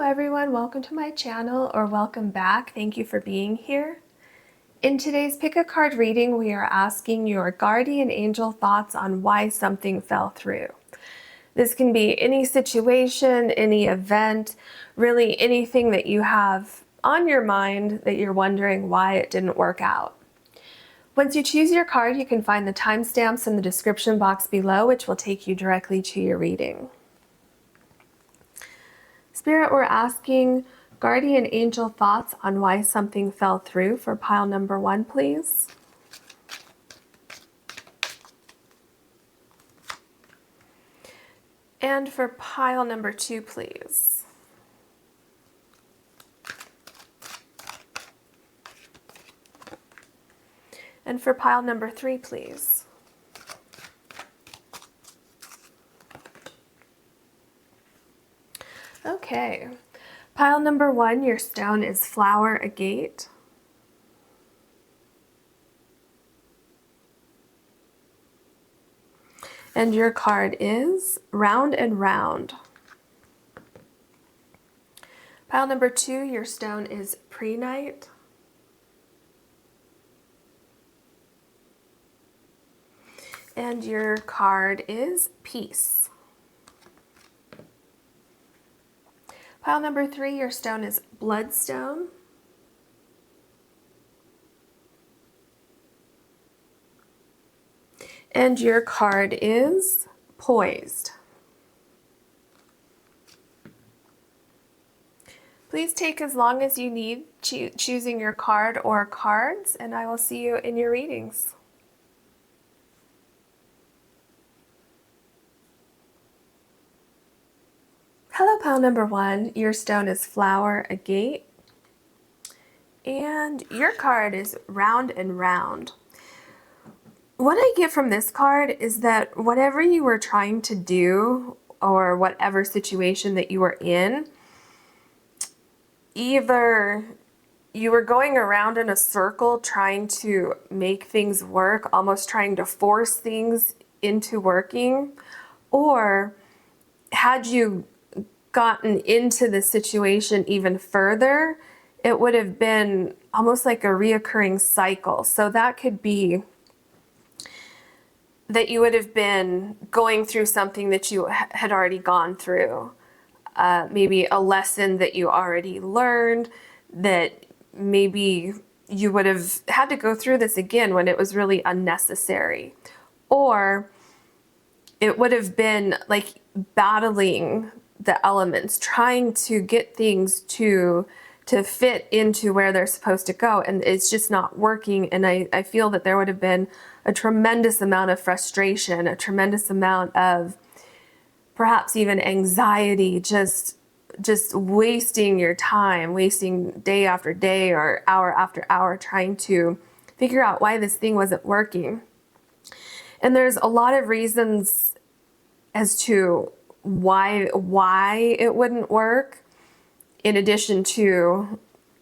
everyone, welcome to my channel, or welcome back. Thank you for being here. In today's pick a card reading, we are asking your guardian angel thoughts on why something fell through. This can be any situation, any event, really anything that you have on your mind that you're wondering why it didn't work out. Once you choose your card, you can find the timestamps in the description box below, which will take you directly to your reading. Spirit, we're asking guardian angel thoughts on why something fell through for pile number 1, please. And for pile number 2, please. And for pile number 3, please. Okay, pile number 1, your stone is Flower Agate. And your card is Round and Round. Pile number 2, your stone is Prehnite. And your card is Peace. Pile number 3, your stone is Bloodstone. And your card is Poised. Please take as long as you need choosing your card or cards, and I will see you in your readings. Hello, pile number 1. Your stone is Flower Agate. And your card is Round and Round. What I get from this card is that whatever you were trying to do, or whatever situation that you were in, either you were going around in a circle trying to make things work, almost trying to force things into working, or had you gotten into the situation even further, it would have been almost like a reoccurring cycle. So that could be that you would have been going through something that you had already gone through, maybe a lesson that you already learned, that maybe you would have had to go through this again when it was really unnecessary. Or it would have been like battling the elements, trying to get things to fit into where they're supposed to go, and it's just not working. And I feel that there would have been a tremendous amount of frustration, a tremendous amount of perhaps even anxiety, just wasting your time, wasting day after day or hour after hour trying to figure out why this thing wasn't working. And there's a lot of reasons as to why it wouldn't work, in addition to,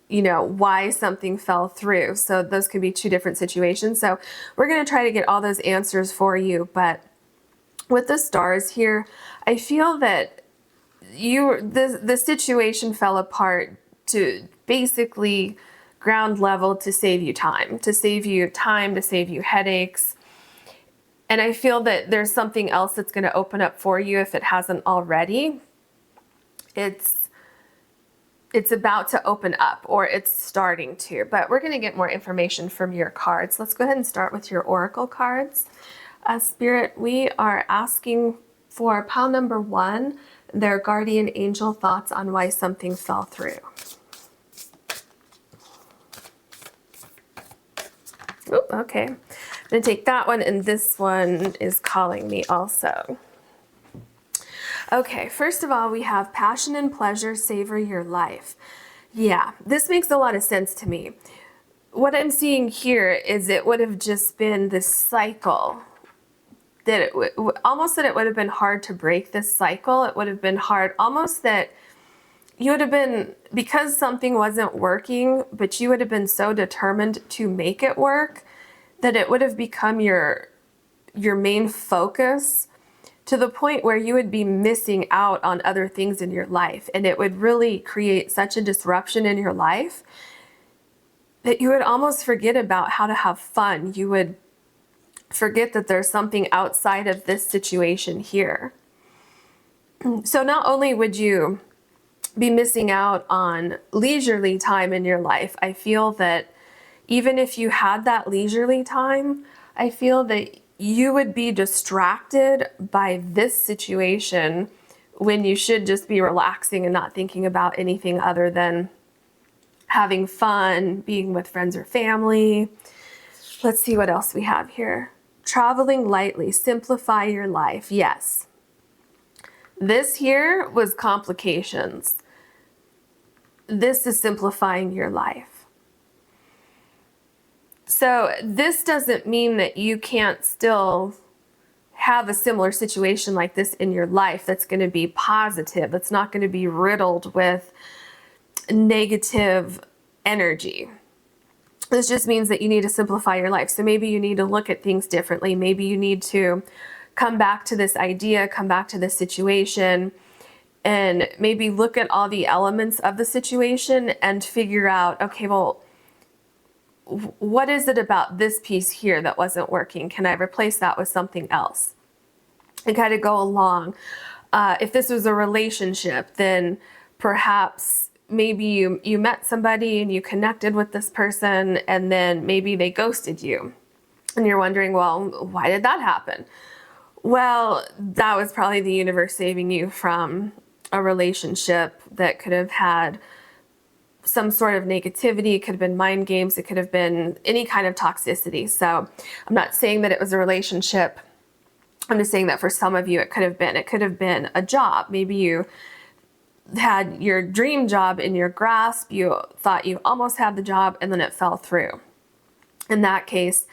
you know, why something fell through. So those could be two different situations. So we're going to try to get all those answers for you. But with the stars here, I feel that the situation fell apart to basically ground level to save you time, to save you headaches. And I feel that there's something else that's going to open up for you if it hasn't already. It's about to open up, or it's starting to, but we're going to get more information from your cards. Let's go ahead and start with your oracle cards. Spirit, we are asking for pile number 1, their guardian angel thoughts on why something fell through. Oh, okay. I'm going to take that one, and this one is calling me also. Okay, first of all, we have passion and pleasure savor your life. Yeah, this makes a lot of sense to me. What I'm seeing here is it would have just been this cycle, that it would have been hard to break this cycle. It would have been hard, almost that you would have been, because something wasn't working, but you would have been so determined to make it work, that it would have become your main focus to the point where you would be missing out on other things in your life. And it would really create such a disruption in your life that you would almost forget about how to have fun. You would forget that there's something outside of this situation here. So not only would you be missing out on leisurely time in your life, I feel that even if you had that leisurely time, I feel that you would be distracted by this situation when you should just be relaxing and not thinking about anything other than having fun, being with friends or family. Let's see what else we have here. Traveling lightly, simplify your life. Yes. This here was complications. This is simplifying your life. So this doesn't mean that you can't still have a similar situation like this in your life that's going to be positive, that's not going to be riddled with negative energy. This just means that you need to simplify your life. So maybe you need to look at things differently. Maybe you need to come back to this idea, come back to this situation, and maybe look at all the elements of the situation and figure out, okay, well, what is it about this piece here that wasn't working? Can I replace that with something else? And kind of go along. If this was a relationship, then perhaps maybe you met somebody and you connected with this person, and then maybe they ghosted you. And you're wondering, well, why did that happen? Well, that was probably the universe saving you from a relationship that could have had some sort of negativity. It could have been mind games. It could have been any kind of toxicity. So I'm not saying that it was a relationship. I'm just saying that for some of you, it could have been a job. Maybe you had your dream job in your grasp. You thought you almost had the job and then it fell through. In that case,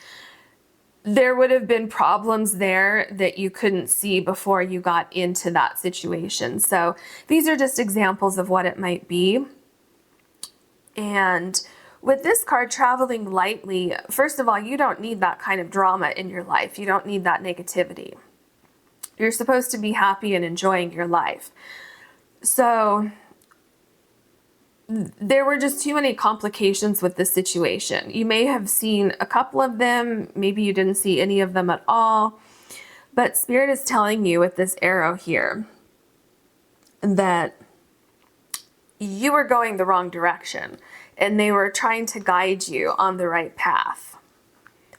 there would have been problems there that you couldn't see before you got into that situation. So these are just examples of what it might be. And with this card, traveling lightly, first of all, you don't need that kind of drama in your life. You don't need that negativity. You're supposed to be happy and enjoying your life. So there were just too many complications with this situation. You may have seen a couple of them. Maybe you didn't see any of them at all. But Spirit is telling you with this arrow here that you were going the wrong direction and they were trying to guide you on the right path.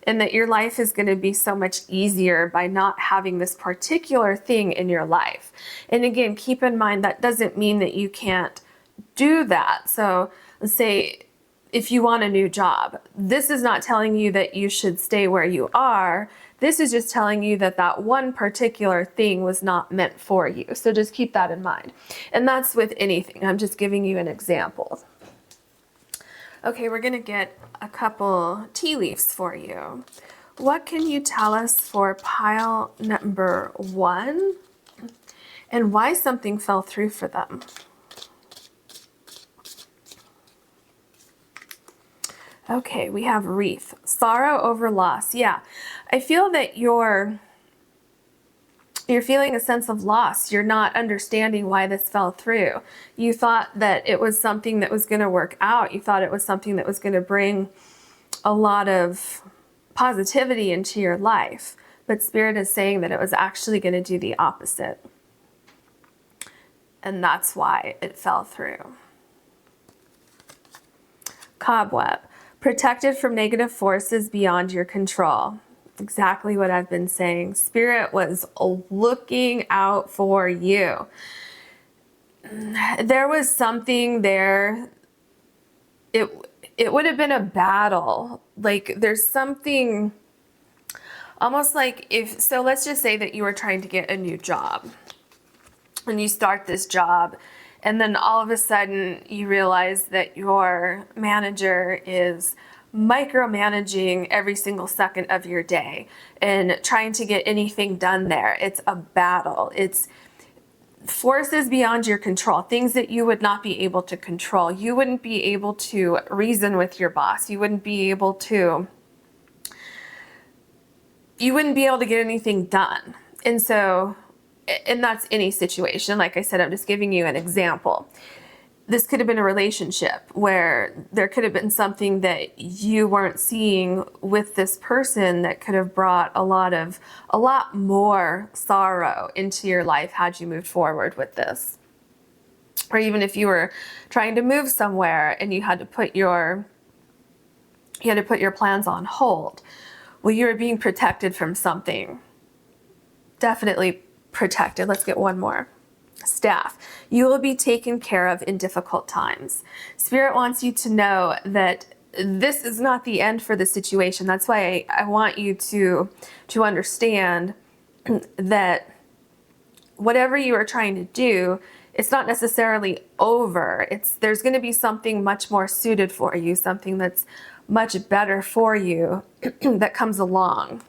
And that your life is going to be so much easier by not having this particular thing in your life. And again, keep in mind that doesn't mean that you can't do that. So let's say if you want a new job, this is not telling you that you should stay where you are. This is just telling you that that one particular thing was not meant for you. So just keep that in mind. And that's with anything. I'm just giving you an example. Okay, we're going to get a couple tea leaves for you. What can you tell us for pile number 1 and why something fell through for them? Okay, we have wreath. Sorrow over loss. Yeah, I feel that you're feeling a sense of loss. You're not understanding why this fell through. You thought that it was something that was going to work out. You thought it was something that was going to bring a lot of positivity into your life. But Spirit is saying that it was actually going to do the opposite. And that's why it fell through. Cobweb. Protected from negative forces beyond your control. Exactly what I've been saying. Spirit was looking out for you. There was something there. It would have been a battle. Like there's something almost like so let's just say that you were trying to get a new job and you start this job and then all of a sudden you realize that your manager is micromanaging every single second of your day and trying to get anything done there. It's a battle. It's forces beyond your control, things that you would not be able to control. You wouldn't be able to reason with your boss. You wouldn't be able to get anything done. And so and that's any situation. Like I said, I'm just giving you an example. This could have been a relationship where there could have been something that you weren't seeing with this person that could have brought a lot more sorrow into your life had you moved forward with this. Or even if you were trying to move somewhere and you had to put your plans on hold. Well, you were being protected from something. Definitely protected. Let's get one more. Staff. You will be taken care of in difficult times. Spirit wants you to know that this is not the end for the situation. That's why I want you to understand that whatever you are trying to do, it's not necessarily over. There's going to be something much more suited for you, something that's much better for you that comes along.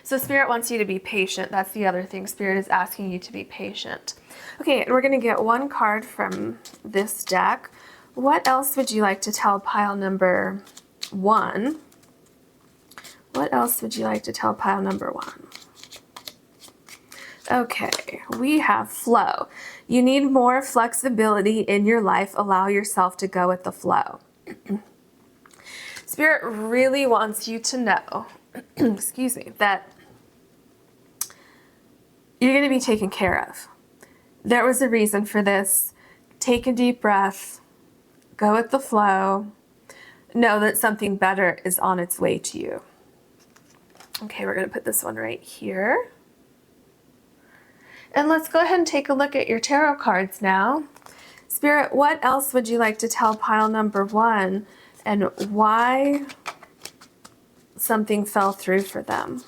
So Spirit wants you to be patient. That's the other thing. Spirit is asking you to be patient. Okay, and we're going to get one card from this deck. What else would you like to tell pile number 1? What else would you like to tell pile number 1? Okay, we have flow. You need more flexibility in your life. Allow yourself to go with the flow. Spirit really wants you to know, excuse me, that you're going to be taken care of. There was a reason for this. Take a deep breath. Go with the flow. Know that something better is on its way to you. Okay, we're going to put this one right here. And let's go ahead and take a look at your tarot cards now. Spirit, what else would you like to tell pile number 1 and why something fell through for them?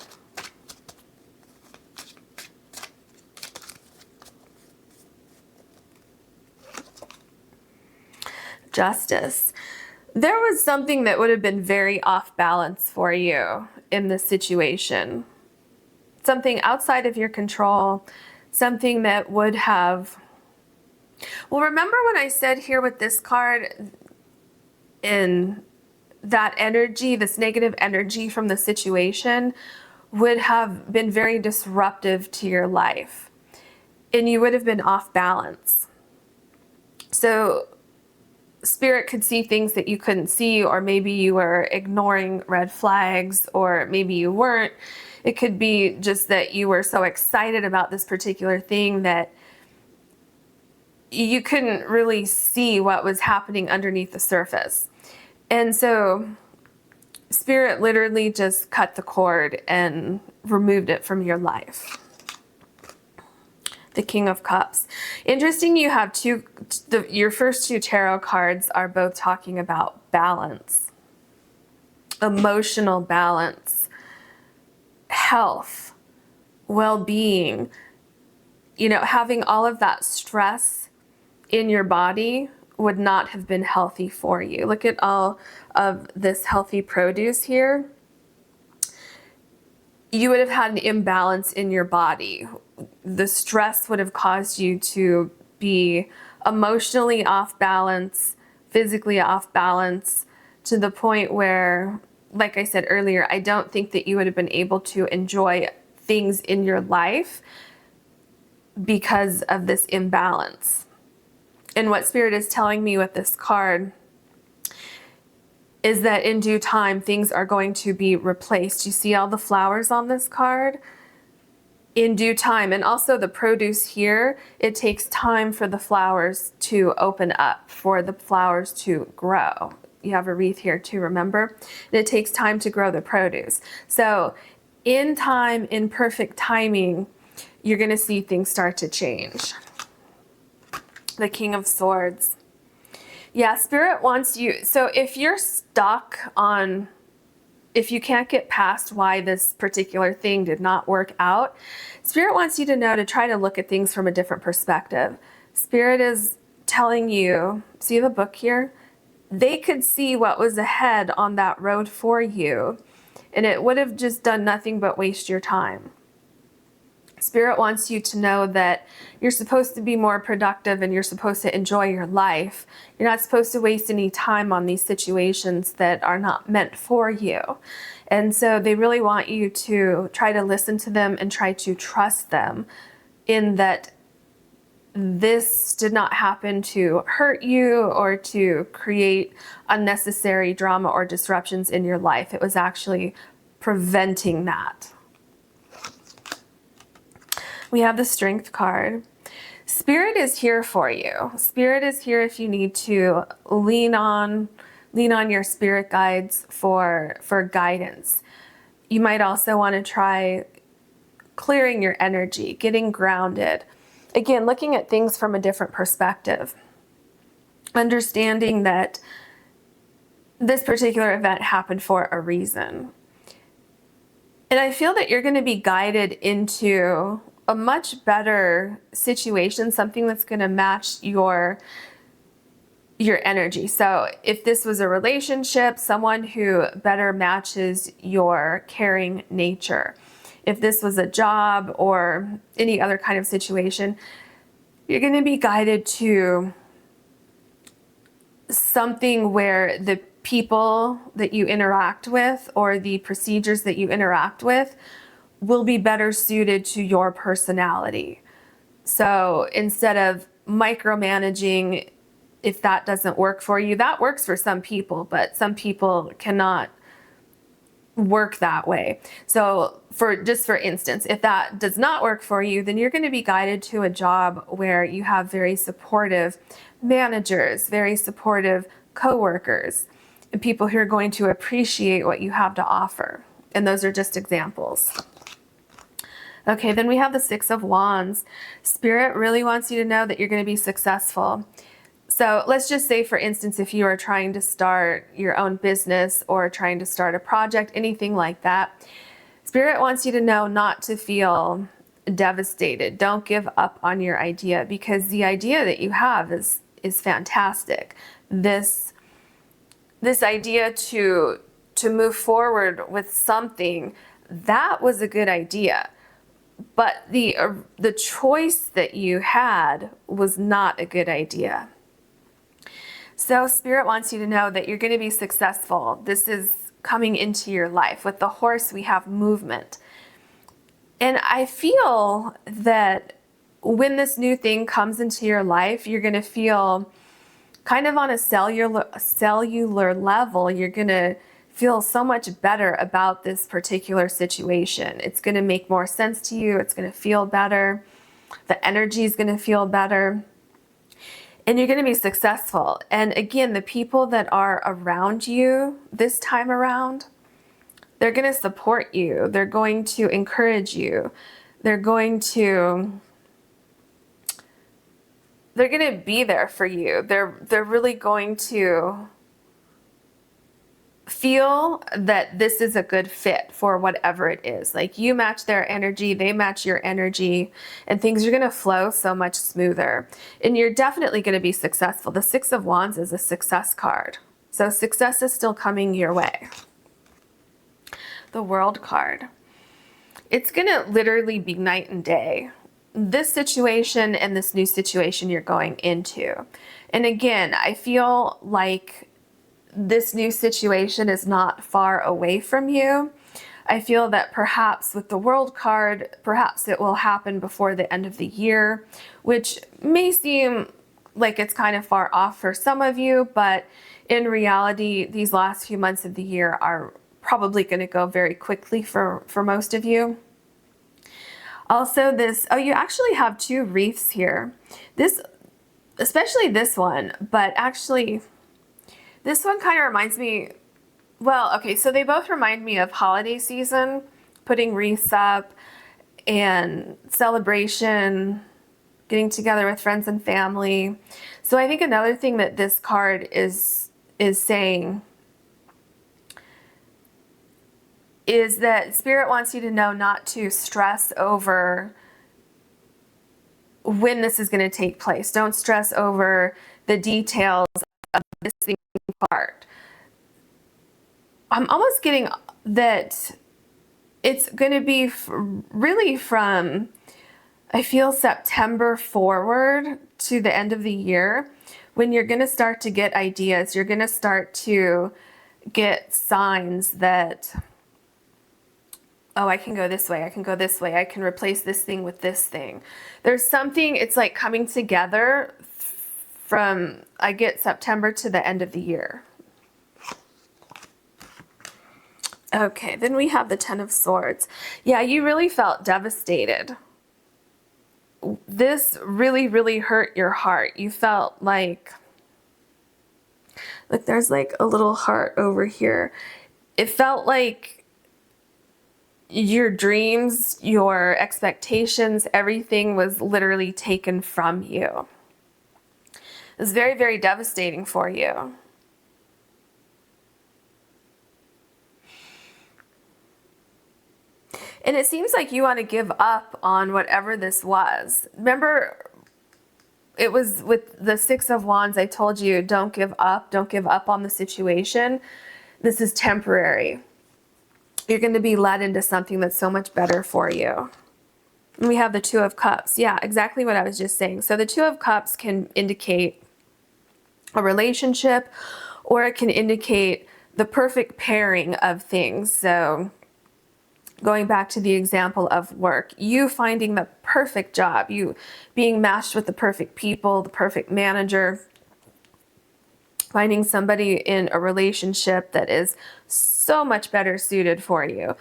Justice. There was something that would have been very off balance for you in this situation. Something outside of your control, something that would have... Well, remember when I said here with this card, in that energy, this negative energy from the situation would have been very disruptive to your life, and you would have been off balance. So Spirit could see things that you couldn't see, or maybe you were ignoring red flags, or maybe you weren't. It could be just that you were so excited about this particular thing that you couldn't really see what was happening underneath the surface. And so Spirit literally just cut the cord and removed it from your life. The King of Cups. Interesting, you have your first 2 tarot cards are both talking about balance, emotional balance, health, well-being. You know, having all of that stress in your body would not have been healthy for you. Look at all of this healthy produce here. You would have had an imbalance in your body. The stress would have caused you to be emotionally off balance, physically off balance, to the point where, like I said earlier, I don't think that you would have been able to enjoy things in your life because of this imbalance. And what Spirit is telling me with this card is that in due time, things are going to be replaced. You see all the flowers on this card? In due time. And also the produce here, it takes time for the flowers to open up, for the flowers to grow. You have a wreath here too, remember? And it takes time to grow the produce. So in time, in perfect timing, you're going to see things start to change. The King of Swords. Yeah, Spirit wants you, so if you're stuck on, if you can't get past why this particular thing did not work out, Spirit wants you to know to try to look at things from a different perspective. Spirit is telling you, see the book here? They could see what was ahead on that road for you, and it would have just done nothing but waste your time. Spirit wants you to know that you're supposed to be more productive and you're supposed to enjoy your life. You're not supposed to waste any time on these situations that are not meant for you. And so they really want you to try to listen to them and try to trust them in that this did not happen to hurt you or to create unnecessary drama or disruptions in your life. It was actually preventing that. We have the Strength card. Spirit is here for you. Spirit is here if you need to lean on your spirit guides for guidance. You might also want to try clearing your energy, getting grounded. Again, looking at things from a different perspective. Understanding that this particular event happened for a reason. And I feel that you're going to be guided into a much better situation, something that's going to match your energy. So if this was a relationship, someone who better matches your caring nature. If this was a job or any other kind of situation, you're going to be guided to something where the people that you interact with or the procedures that you interact with will be better suited to your personality. So instead of micromanaging, if that doesn't work for you, that works for some people, but some people cannot work that way. So for instance, if that does not work for you, then you're going to be guided to a job where you have very supportive managers, very supportive coworkers, and people who are going to appreciate what you have to offer. And those are just examples. Okay, then we have the Six of Wands. Spirit really wants you to know that you're going to be successful. So let's just say, for instance, if you are trying to start your own business or trying to start a project, anything like that, Spirit wants you to know not to feel devastated. Don't give up on your idea, because the idea that you have is fantastic. This idea to move forward with something, that was a good idea. But the choice that you had was not a good idea. So Spirit wants you to know that you're going to be successful. This is coming into your life. With the horse, we have movement. And I feel that when this new thing comes into your life, you're going to feel kind of on a cellular level, you're going to feel so much better about this particular situation. It's going to make more sense to you. It's going to feel better. The energy is going to feel better. And you're going to be successful. And again, the people that are around you this time around, they're going to support you. They're going to encourage you. They're going to be there for you. They're really going to feel that this is a good fit for whatever it is. Like, you match their energy, they match your energy, and things are going to flow so much smoother. And you're definitely going to be successful. The Six of Wands is a success card. So success is still coming your way. The World card. It's going to literally be night and day. This situation and this new situation you're going into. And again, I feel like this new situation is not far away from you. I feel that perhaps with the World card, perhaps it will happen before the end of the year, which may seem like it's kind of far off for some of you, but in reality, these last few months of the year are probably going to go very quickly for most of you. Also you actually have two wreaths here. Especially this one, but actually this one kind of reminds me, well, okay, so they both remind me of holiday season, putting wreaths up and celebration, getting together with friends and family. So I think another thing that this card is saying is that Spirit wants you to know not to stress over when this is going to take place. Don't stress over the details of this thing part. I'm almost getting that it's going to be really from I feel September forward to the end of the year, when you're going to start to get ideas, you're going to start to get signs that, oh, I can go this way, I can go this way, I can replace this thing with this thing. There's something, it's like coming together from, I get September to the end of the year. Okay, then we have the Ten of Swords. Yeah, you really felt devastated. This really, really hurt your heart. You felt like there's like a little heart over here. It felt like your dreams, your expectations, everything was literally taken from you. It was very, very devastating for you. And it seems like you want to give up on whatever this was. Remember, it was with the Six of Wands, I told you, don't give up. Don't give up on the situation. This is temporary. You're going to be led into something that's so much better for you. And we have the Two of Cups. Yeah, exactly what I was just saying. So the Two of Cups can indicate a relationship, or it can indicate the perfect pairing of things. So going back to the example of work, you finding the perfect job, you being matched with the perfect people, the perfect manager, finding somebody in a relationship that is so much better suited for you,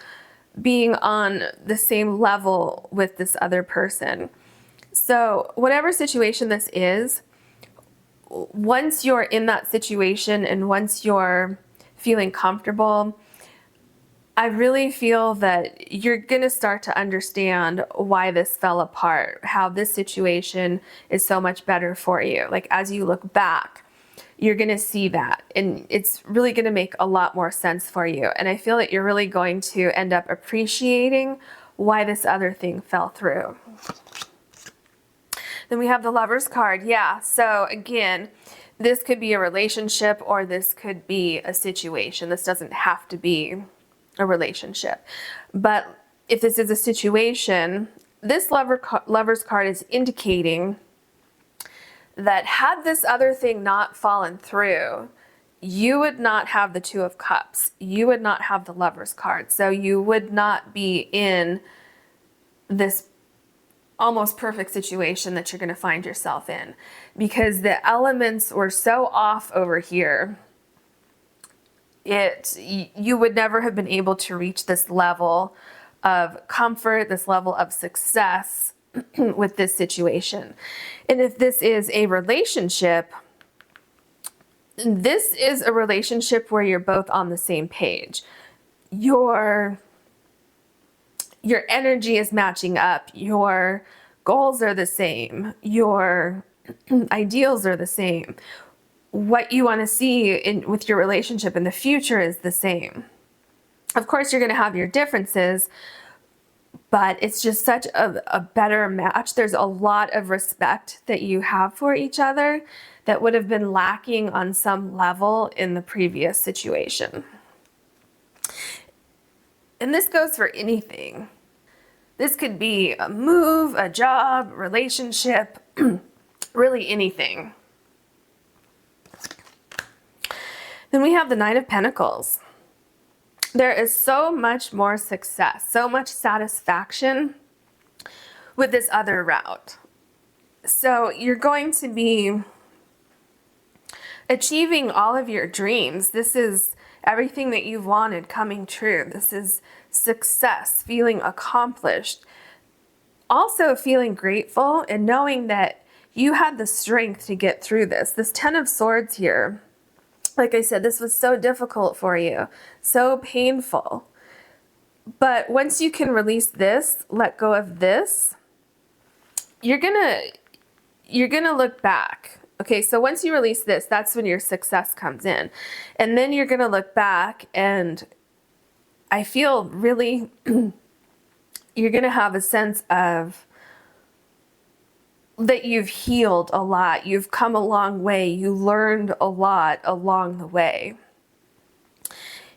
being on the same level with this other person. So whatever situation this is, once you're in that situation and once you're feeling comfortable, I really feel that you're going to start to understand why this fell apart, how this situation is so much better for you. Like as you look back, you're going to see that, and it's really going to make a lot more sense for you. And I feel that you're really going to end up appreciating why this other thing fell through. Then we have the Lover's card. Yeah, so again, this could be a relationship or this could be a situation. This doesn't have to be a relationship. But if this is a situation, this Lover's card is indicating that had this other thing not fallen through, you would not have the Two of Cups. You would not have the Lover's card. So you would not be in this almost perfect situation that you're going to find yourself in, because the elements were so off over here. You would never have been able to reach this level of comfort, this level of success with this situation. And if this is a relationship, this is a relationship where you're both on the same page. Your energy is matching up. Your goals are the same. Your ideals are the same. What you want to see with your relationship in the future is the same. Of course, you're going to have your differences, but it's just such a better match. There's a lot of respect that you have for each other that would have been lacking on some level in the previous situation. And this goes for anything. This could be a move, a job, relationship, really anything. Then we have the Knight of Pentacles. There is so much more success, so much satisfaction with this other route. So you're going to be achieving all of your dreams. This is everything that you've wanted coming true. This is success, feeling accomplished. Also feeling grateful and knowing that you had the strength to get through this. This Ten of Swords here, like I said, this was so difficult for you, so painful. But once you can release this, let go of this, you're gonna look back. Okay, so once you release this, that's when your success comes in. And then you're gonna look back, and I feel really you're gonna have a sense of that you've healed a lot, you've come a long way, you learned a lot along the way.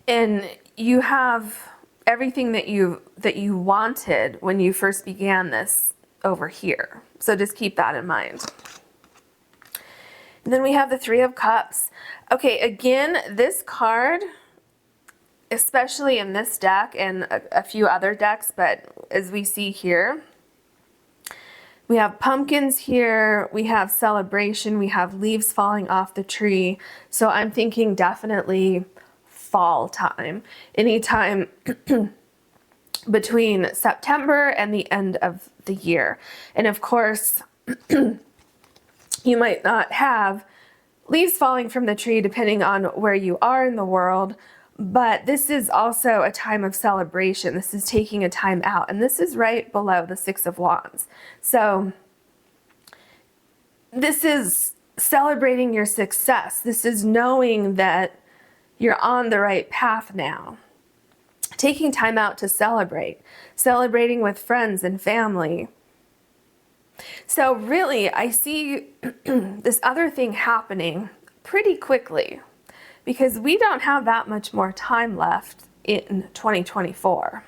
And you have everything that you wanted when you first began this over here. So just keep that in mind. And then we have the Three of Cups. Okay, again, this card, especially in this deck and a few other decks, but as we see here, we have pumpkins here, we have celebration, we have leaves falling off the tree. So I'm thinking definitely fall time. Anytime between September and the end of the year. And of course, you might not have leaves falling from the tree depending on where you are in the world, but this is also a time of celebration. This is taking a time out, and this is right below the Six of Wands. So this is celebrating your success. This is knowing that you're on the right path now. Taking time out to celebrate, celebrating with friends and family. So really, I see this other thing happening pretty quickly because we don't have that much more time left in 2024.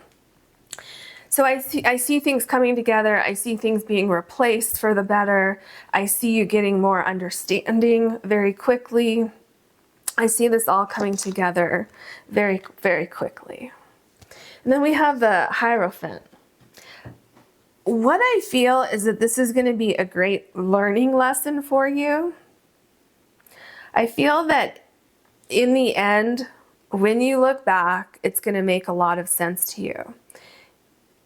So I see things coming together. I see things being replaced for the better. I see you getting more understanding very quickly. I see this all coming together very, very quickly. And then we have the Hierophant. What I feel is that this is going to be a great learning lesson for you. I feel that in the end, when you look back, it's going to make a lot of sense to you.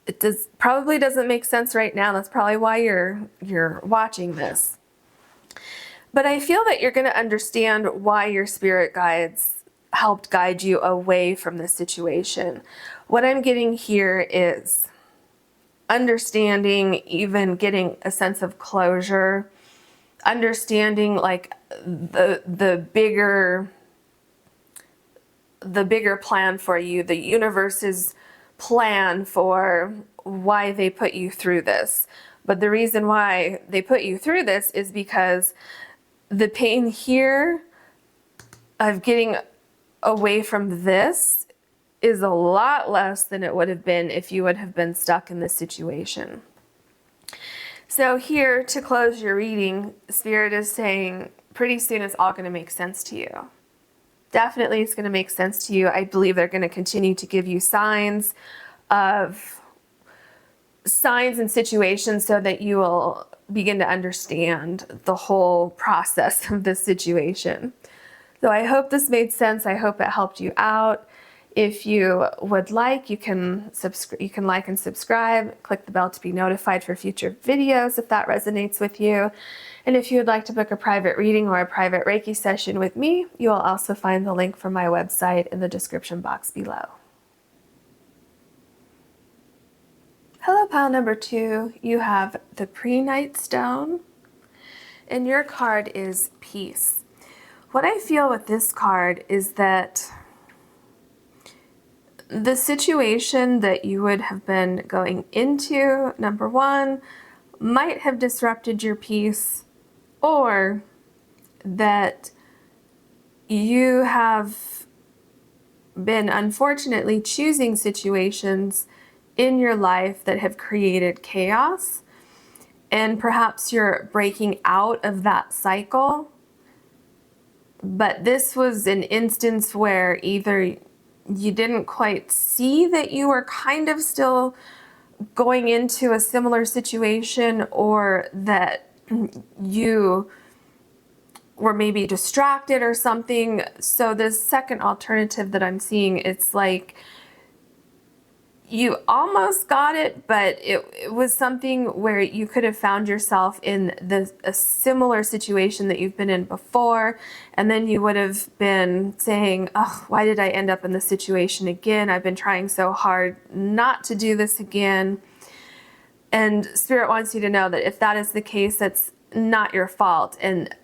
It probably doesn't make sense right now. That's probably why you're watching this. But I feel that you're going to understand why your spirit guides helped guide you away from this situation. What I'm getting here is understanding, even getting a sense of closure, understanding like the bigger plan for you, the universe's plan for why they put you through this. But the reason why they put you through this is because the pain here of getting away from this is a lot less than it would have been if you would have been stuck in this situation. So here, to close your reading, Spirit is saying pretty soon it's all going to make sense to you. Definitely it's going to make sense to you. I believe they're going to continue to give you signs and situations so that you will begin to understand the whole process of this situation. So I hope this made sense. I hope it helped you out. If you would like, you can like and subscribe, click the bell to be notified for future videos if that resonates with you. And if you would like to book a private reading or a private Reiki session with me, you will also find the link for my website in the description box below. Hello, pile number 2. You have the Prehnite stone, and your card is Peace. What I feel with this card is that the situation that you would have been going into, number 1, might have disrupted your peace, or that you have been unfortunately choosing situations in your life that have created chaos, and perhaps you're breaking out of that cycle. But this was an instance where either you didn't quite see that you were kind of still going into a similar situation, or that you were maybe distracted or something. So this second alternative that I'm seeing, it's like you almost got it, but it was something where you could have found yourself in a similar situation that you've been in before, and then you would have been saying, oh, why did I end up in this situation again? I've been trying so hard not to do this again. And Spirit wants you to know that if that is the case, that's not your fault. And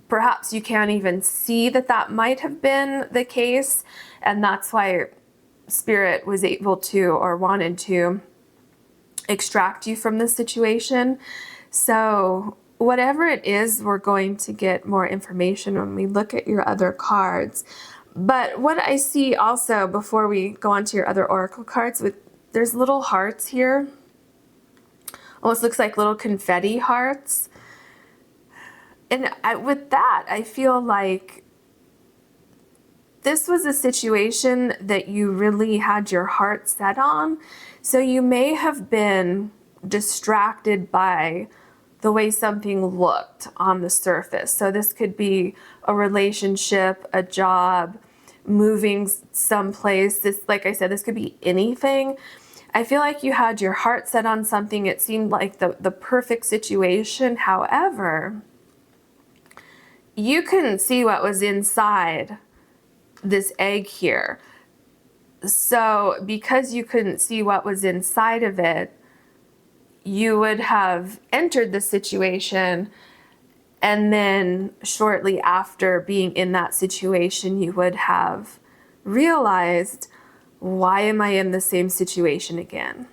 perhaps you can't even see that that might have been the case, and that's why Spirit was able to or wanted to extract you from this situation. So whatever it is, we're going to get more information when we look at your other cards. But what I see also, before we go on to your other oracle cards, there's little hearts here Almost looks like little confetti hearts. And with that, I feel like this was a situation that you really had your heart set on. So you may have been distracted by the way something looked on the surface. So this could be a relationship, a job, moving someplace. This, like I said, this could be anything. I feel like you had your heart set on something. It seemed like the perfect situation. However, you couldn't see what was inside this egg here. So because you couldn't see what was inside of it, you would have entered the situation, and then shortly after being in that situation, you would have realized, why am I in the same situation again?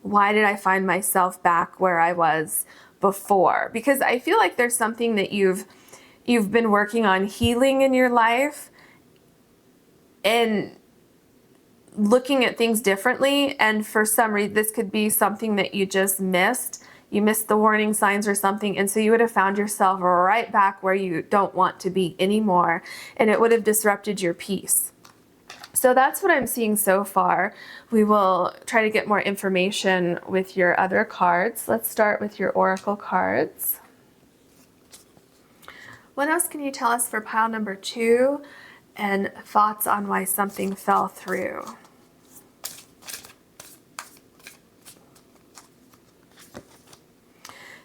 Why did I find myself back where I was before? Because I feel like there's something that you've been working on healing in your life and looking at things differently. And for some reason, this could be something that you just missed. You missed the warning signs or something. And so you would have found yourself right back where you don't want to be anymore. And it would have disrupted your peace. So that's what I'm seeing so far. We will try to get more information with your other cards. Let's start with your oracle cards. What else can you tell us for pile number 2 and thoughts on why something fell through?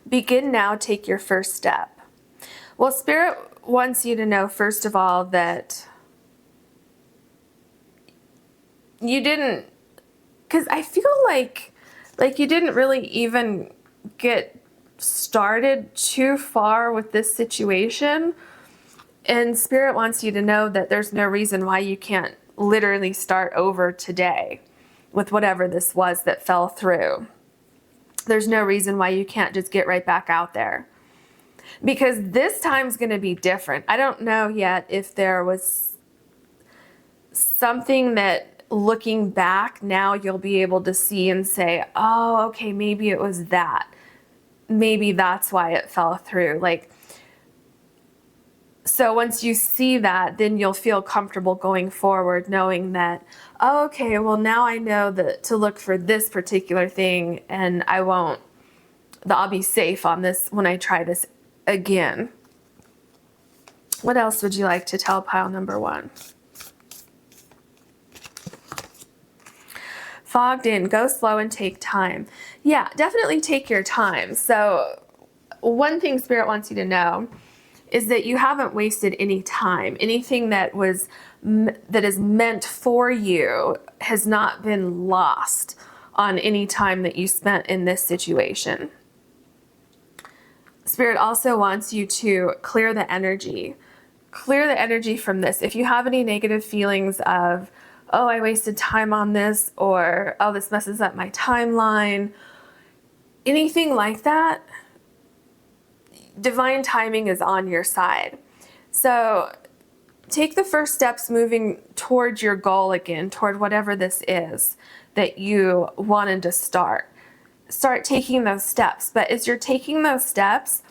Begin now, take your first step. Well, Spirit wants you to know, first of all, that you didn't, because I feel like you didn't really even get started too far with this situation. And Spirit wants you to know that there's no reason why you can't literally start over today with whatever this was that fell through. There's no reason why you can't just get right back out there. Because this time's going to be different. I don't know yet if there was something that, looking back, now you'll be able to see and say, oh, okay, maybe it was that. Maybe that's why it fell through. So once you see that, then you'll feel comfortable going forward, knowing that, oh, okay, well, now I know that to look for this particular thing, and I'll be safe on this when I try this again. What else would you like to tell pile number 1? Fogged in, go slow and take time. Yeah, definitely take your time. So one thing Spirit wants you to know is that you haven't wasted any time. Anything that is meant for you has not been lost on any time that you spent in this situation. Spirit also wants you to clear the energy. Clear the energy from this. If you have any negative feelings of, oh, I wasted time on this, or, oh, this messes up my timeline, anything like that, divine timing is on your side. So take the first steps moving towards your goal again, toward whatever this is that you wanted to start. Start taking those steps. But as you're taking those steps,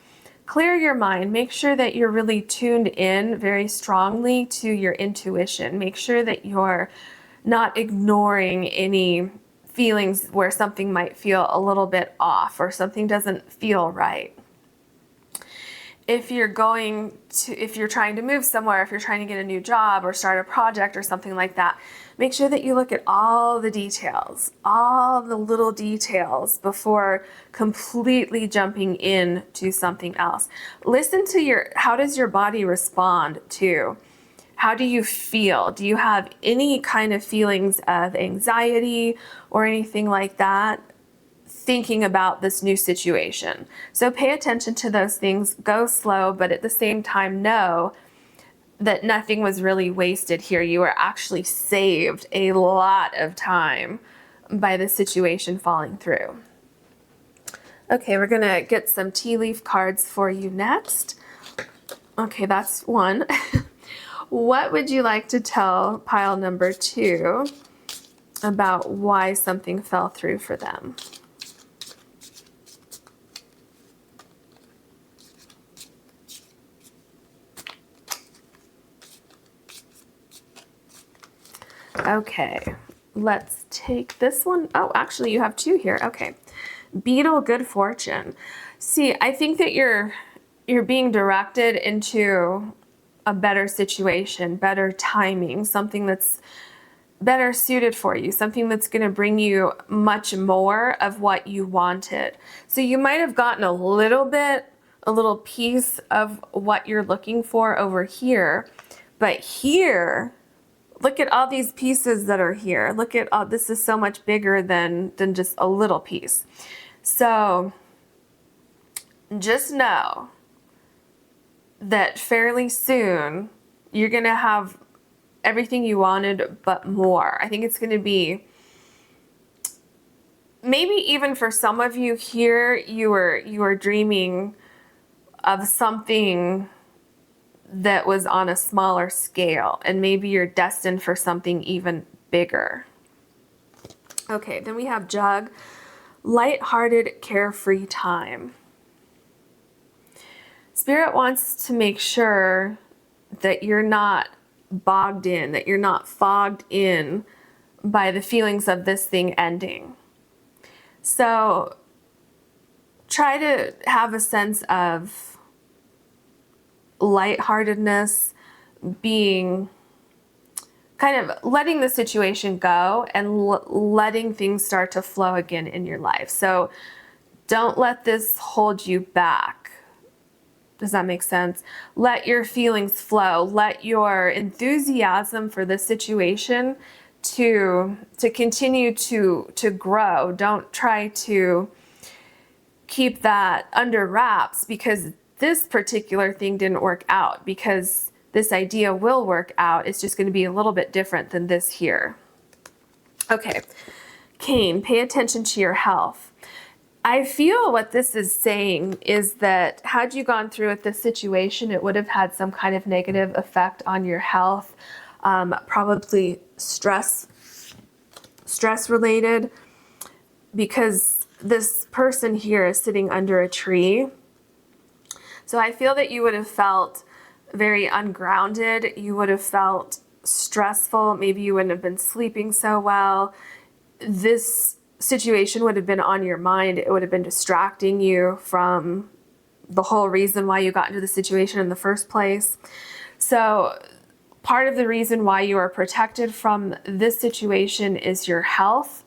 clear your mind. Make sure that you're really tuned in very strongly to your intuition. Make sure that you're not ignoring any feelings where something might feel a little bit off or something doesn't feel right. If you're trying to move somewhere, if you're trying to get a new job or start a project or something like that, make sure that you look at all the details, all the little details before completely jumping into something else. Listen to how does your body respond to? How do you feel? Do you have any kind of feelings of anxiety or anything like that thinking about this new situation? So pay attention to those things, go slow, but at the same time know that nothing was really wasted here. You were actually saved a lot of time by the situation falling through. Okay, we're gonna get some tea leaf cards for you next. Okay, that's 1. What would you like to tell pile number 2 about why something fell through for them? Okay, let's take this one. Oh, actually you have two here. Okay. Beetle, good fortune. See, I think that you're being directed into a better situation, better timing, something that's better suited for you, something that's going to bring you much more of what you wanted. So you might have gotten a little piece of what you're looking for over here, but here, look at all these pieces that are here. Look at all, this is so much bigger than just a little piece. So just know that fairly soon you're going to have everything you wanted but more. I think it's going to be, maybe even for some of you here, you were dreaming of something that was on a smaller scale, and maybe you're destined for something even bigger. Okay, then we have Jug, lighthearted, carefree time. Spirit wants to make sure that you're not bogged in, that you're not fogged in by the feelings of this thing ending. So try to have a sense of lightheartedness, being kind of letting the situation go and letting things start to flow again in your life. So don't let this hold you back. Does that make sense? Let your feelings flow. Let your enthusiasm for this situation to continue to grow. Don't try to keep that under wraps because this particular thing didn't work out, because this idea will work out. It's just going to be a little bit different than this here. Okay, Cain, pay attention to your health. I feel what this is saying is that had you gone through with this situation, it would have had some kind of negative effect on your health, probably stress related, because this person here is sitting under a tree. So I feel that you would have felt very ungrounded. You would have felt stressful. Maybe you wouldn't have been sleeping so well. This situation would have been on your mind. It would have been distracting you from the whole reason why you got into the situation in the first place. So part of the reason why you are protected from this situation is your health.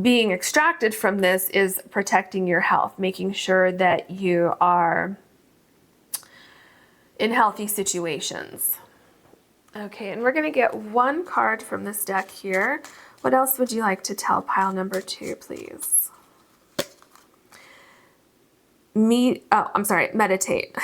Being extracted from this is protecting your health, making sure that you are in healthy situations. Okay, and we're going to get one card from this deck here. What else would you like to tell pile number 2, please? Meditate.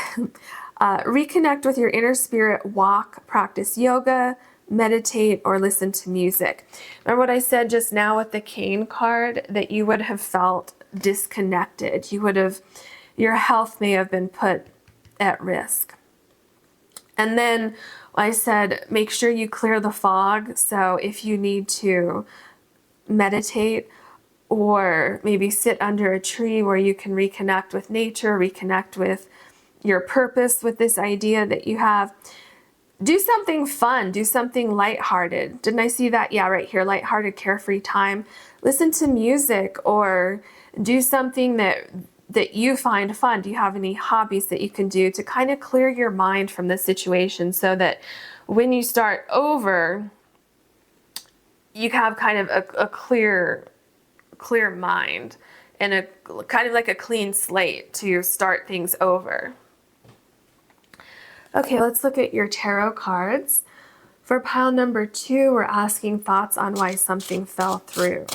Reconnect with your inner spirit, walk, practice yoga, meditate, or listen to music. Remember what I said just now with the Cain card, that you would have felt disconnected. Your health may have been put at risk. And then I said, make sure you clear the fog. So if you need to meditate or maybe sit under a tree where you can reconnect with nature, reconnect with your purpose, with this idea that you have, do something fun, do something lighthearted. Didn't I see that? Yeah, right here, lighthearted, carefree time. Listen to music or do something that you find fun. Do you have any hobbies that you can do to kind of clear your mind from this situation so that when you start over, you have kind of a clear mind and a kind of like a clean slate to start things over. Okay, let's look at your tarot cards. For pile number 2, we're asking thoughts on why something fell through.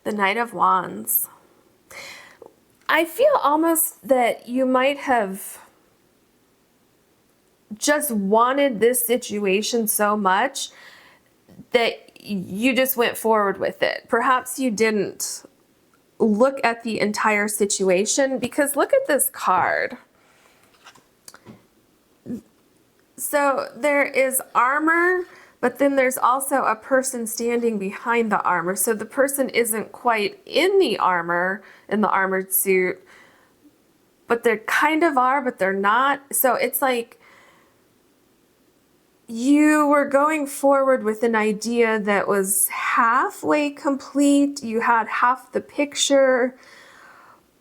The Knight of Wands. I feel almost that you might have just wanted this situation so much that you just went forward with it. Perhaps you didn't look at the entire situation, because look at this card. So there is armor, But then there's also a person standing behind the armor. So the person isn't quite in the armor, in the armored suit, but they kind of are, but they're not. So it's like you were going forward with an idea that was halfway complete. You had half the picture,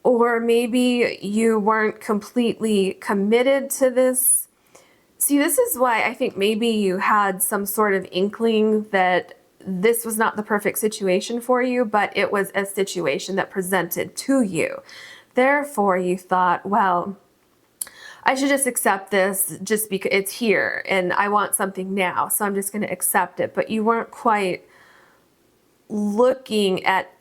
or maybe you weren't completely committed to this. See, this is why I think maybe you had some sort of inkling that this was not the perfect situation for you, but it was a situation that presented to you. Therefore, you thought, well, I should just accept this just because it's here and I want something now, so I'm just going to accept it. But you weren't quite looking at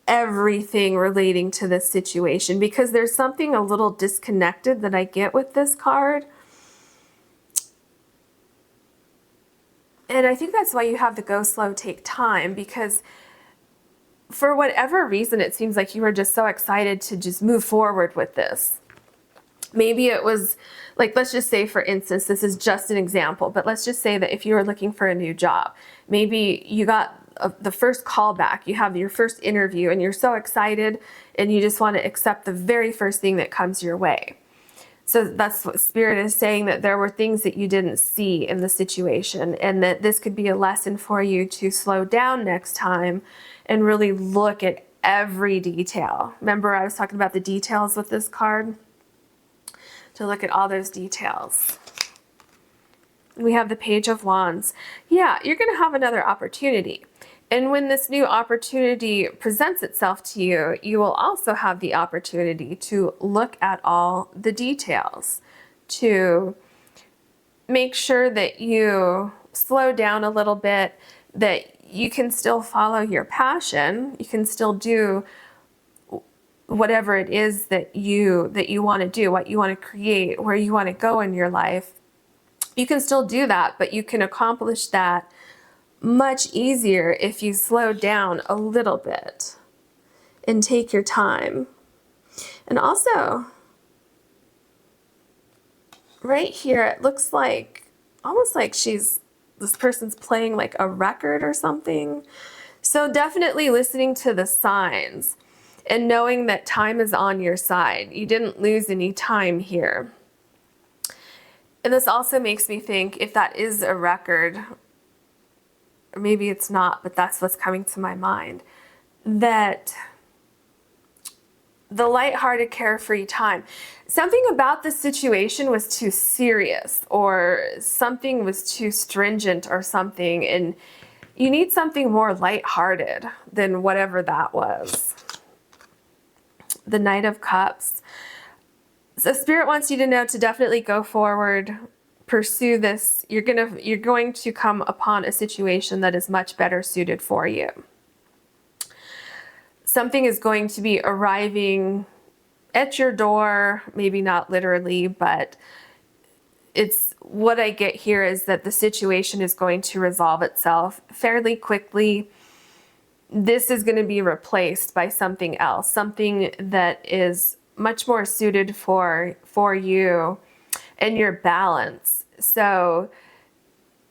everything relating to this situation, because there's something a little disconnected that I get with this card. And I think that's why you have the go slow, take time, because for whatever reason, it seems like you were just so excited to just move forward with this. Maybe it was like, let's just say, for instance, this is just an example, but let's just say that if you were looking for a new job, maybe you got the first call back, you have your first interview and you're so excited and you just want to accept the very first thing that comes your way. So that's what Spirit is saying, that there were things that you didn't see in the situation, and that this could be a lesson for you to slow down next time and really look at every detail. Remember, I was talking about the details with this card? To look at all those details. We have the Page of Wands. Yeah, you're going to have another opportunity. And when this new opportunity presents itself to you, you will also have the opportunity to look at all the details, to make sure that you slow down a little bit, that you can still follow your passion, you can still do whatever it is that you want to do, what you want to create, where you want to go in your life. You can still do that, but you can accomplish that much easier if you slow down a little bit and take your time. And also, right here, it looks like almost like this person's playing like a record or something. So definitely listening to the signs and knowing that time is on your side. You didn't lose any time here. And this also makes me think, if that is a record, or maybe it's not, but that's what's coming to my mind, that the lighthearted, carefree time, something about the situation was too serious, or something was too stringent or something, and you need something more lighthearted than whatever that was. The Knight of Cups. So Spirit wants you to know to definitely go forward, pursue this. You're going to come upon a situation that is much better suited for you. Something is going to be arriving at your door, maybe not literally, but it's what I get here is that the situation is going to resolve itself fairly quickly. This is going to be replaced by something else, something that is much more suited for you and your balance. So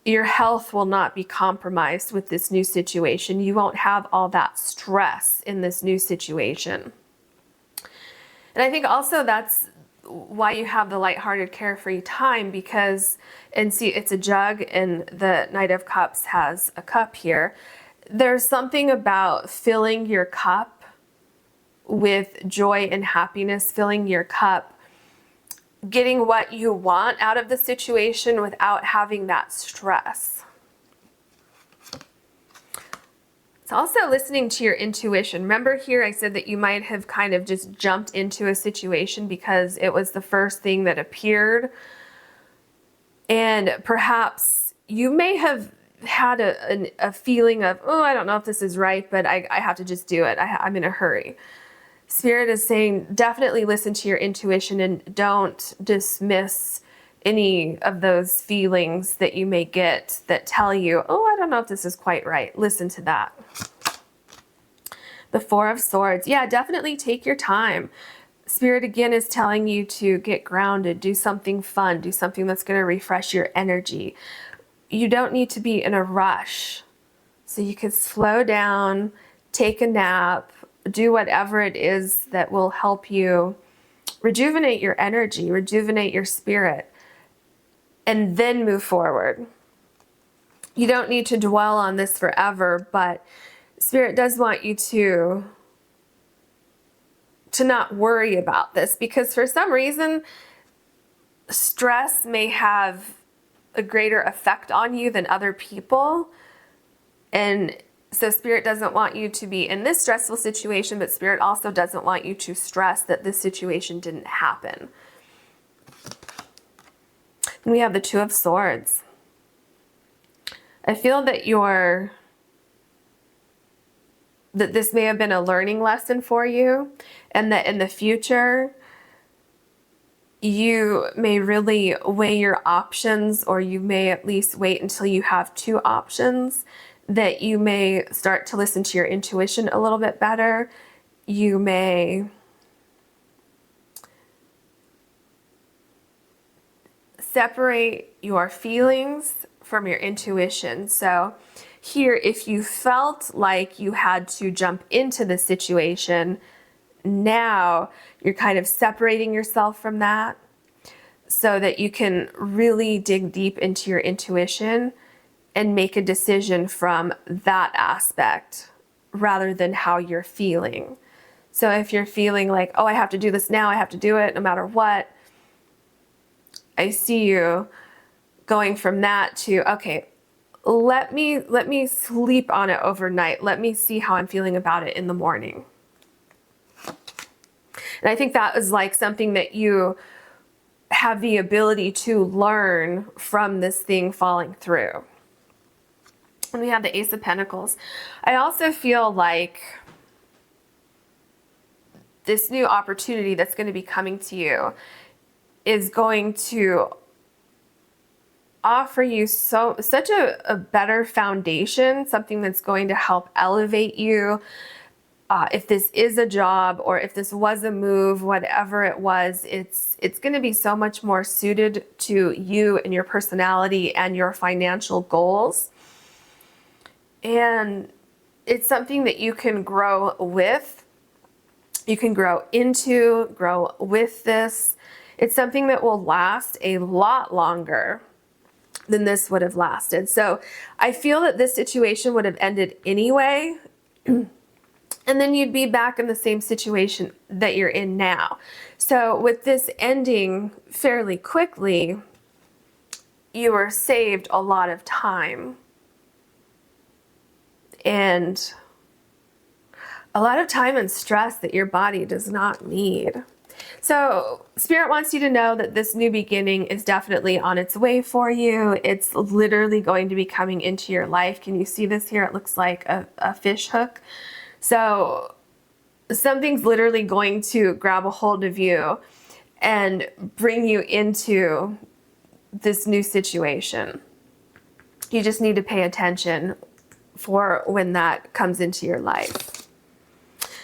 your health will not be compromised with this new situation. You won't have all that stress in this new situation. And I think also that's why you have the lighthearted, carefree time, because, and see, it's a jug and the Knight of Cups has a cup here. There's something about filling your cup with joy and happiness, filling your cup, getting what you want out of the situation without having that stress. It's also listening to your intuition. Remember here I said that you might have kind of just jumped into a situation because it was the first thing that appeared. And perhaps you may have had a feeling of, oh, I don't know if this is right, but I have to just do it. I'm in a hurry. Spirit is saying definitely listen to your intuition and don't dismiss any of those feelings that you may get that tell you, oh, I don't know if this is quite right. Listen to that. The Four of Swords. Yeah, definitely take your time. Spirit again is telling you to get grounded, do something fun, do something that's going to refresh your energy. you don't need to be in a rush. So you can slow down, take a nap, do whatever it is that will help you rejuvenate your energy, rejuvenate your spirit, and then move forward. You don't need to dwell on this forever, but Spirit does want you to not worry about this, because for some reason, stress may have a greater effect on you than other people. And so Spirit doesn't want you to be in this stressful situation, but Spirit also doesn't want you to stress that this situation didn't happen. And we have the Two of Swords. I feel that that this may have been a learning lesson for you, and that in the future, you may really weigh your options, or you may at least wait until you have two options, that you may start to listen to your intuition a little bit better. You may separate your feelings from your intuition. So here, if you felt like you had to jump into the situation, now you're kind of separating yourself from that so that you can really dig deep into your intuition and make a decision from that aspect rather than how you're feeling. So if you're feeling like, oh, I have to do this now, I have to do it no matter what, I see you going from that to, okay, let me sleep on it overnight. Let me see how I'm feeling about it in the morning. And I think that is like something that you have the ability to learn from this thing falling through. And we have the Ace of Pentacles. I also feel like this new opportunity that's going to be coming to you is going to offer you such a better foundation, something that's going to help elevate you. If this is a job, or if this was a move, whatever it was, it's going to be so much more suited to you and your personality and your financial goals. And it's something that you can grow with. You can grow into, grow with this. It's something that will last a lot longer than this would have lasted. So I feel that this situation would have ended anyway. And then you'd be back in the same situation that you're in now. So with this ending fairly quickly, you were saved a lot of time. And a lot of time and stress that your body does not need. So Spirit wants you to know that this new beginning is definitely on its way for you. It's literally going to be coming into your life. Can you see this here? It looks like a fish hook. So something's literally going to grab a hold of you and bring you into this new situation. You just need to pay attention for when that comes into your life.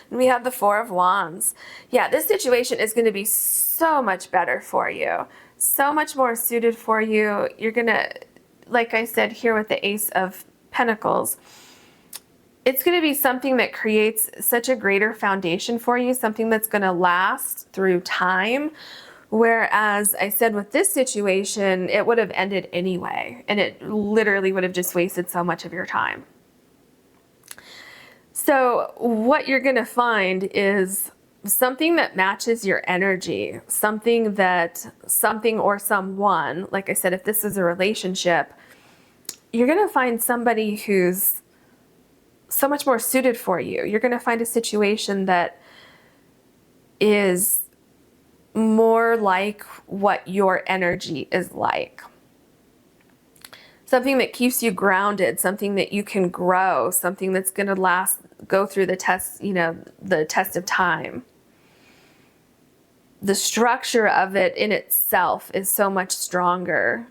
And we have the Four of Wands. Yeah, this situation is going to be so much better for you. So much more suited for you. You're going to, like I said here with the Ace of Pentacles, it's going to be something that creates such a greater foundation for you, something that's going to last through time. Whereas I said with this situation, it would have ended anyway, and it literally would have just wasted so much of your time. So what you're going to find is something that matches your energy, something or someone, like I said, if this is a relationship, you're going to find somebody who's so much more suited for you. You're going to find a situation that is more like what your energy is like. Something that keeps you grounded, something that you can grow, something that's going to go through the test, the test of time. The structure of it in itself is so much stronger.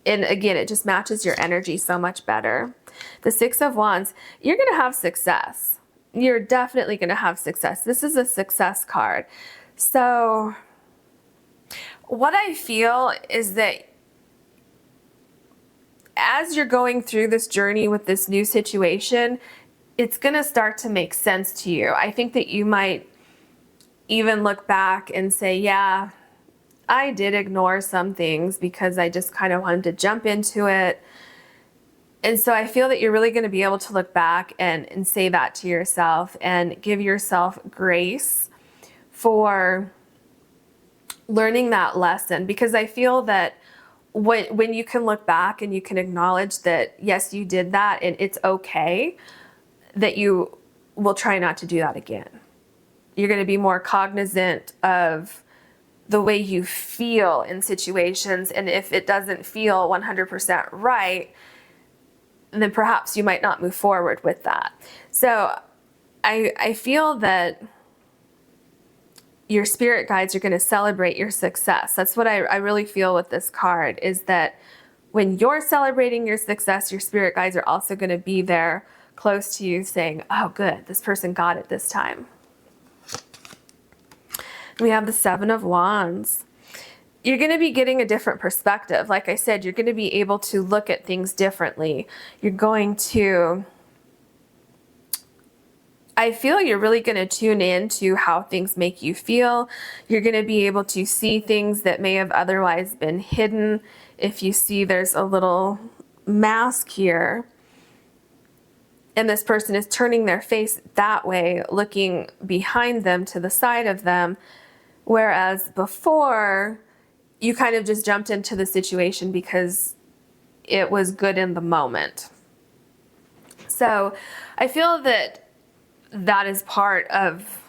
And again, it just matches your energy so much better. The Six of Wands, you're going to have success. You're definitely going to have success. This is a success card. So what I feel is that as you're going through this journey with this new situation, it's going to start to make sense to you. I think that you might even look back and say, yeah, I did ignore some things because I just kind of wanted to jump into it. And so I feel that you're really going to be able to look back and say that to yourself and give yourself grace for learning that lesson. Because I feel that when you can look back and you can acknowledge that, yes, you did that and it's okay, that you will try not to do that again. You're going to be more cognizant of the way you feel in situations. And if it doesn't feel 100% right, then perhaps you might not move forward with that. So I feel that your spirit guides are going to celebrate your success. That's what I really feel with this card, is that when you're celebrating your success, your spirit guides are also going to be there close to you saying, oh, good, this person got it this time. We have the Seven of Wands. You're going to be getting a different perspective. Like I said, you're going to be able to look at things differently. You're going to, I feel you're really going to tune in to how things make you feel. You're going to be able to see things that may have otherwise been hidden. If you see there's a little mask here, and this person is turning their face that way, looking behind them to the side of them, whereas before, you kind of just jumped into the situation because it was good in the moment. So I feel that that is part of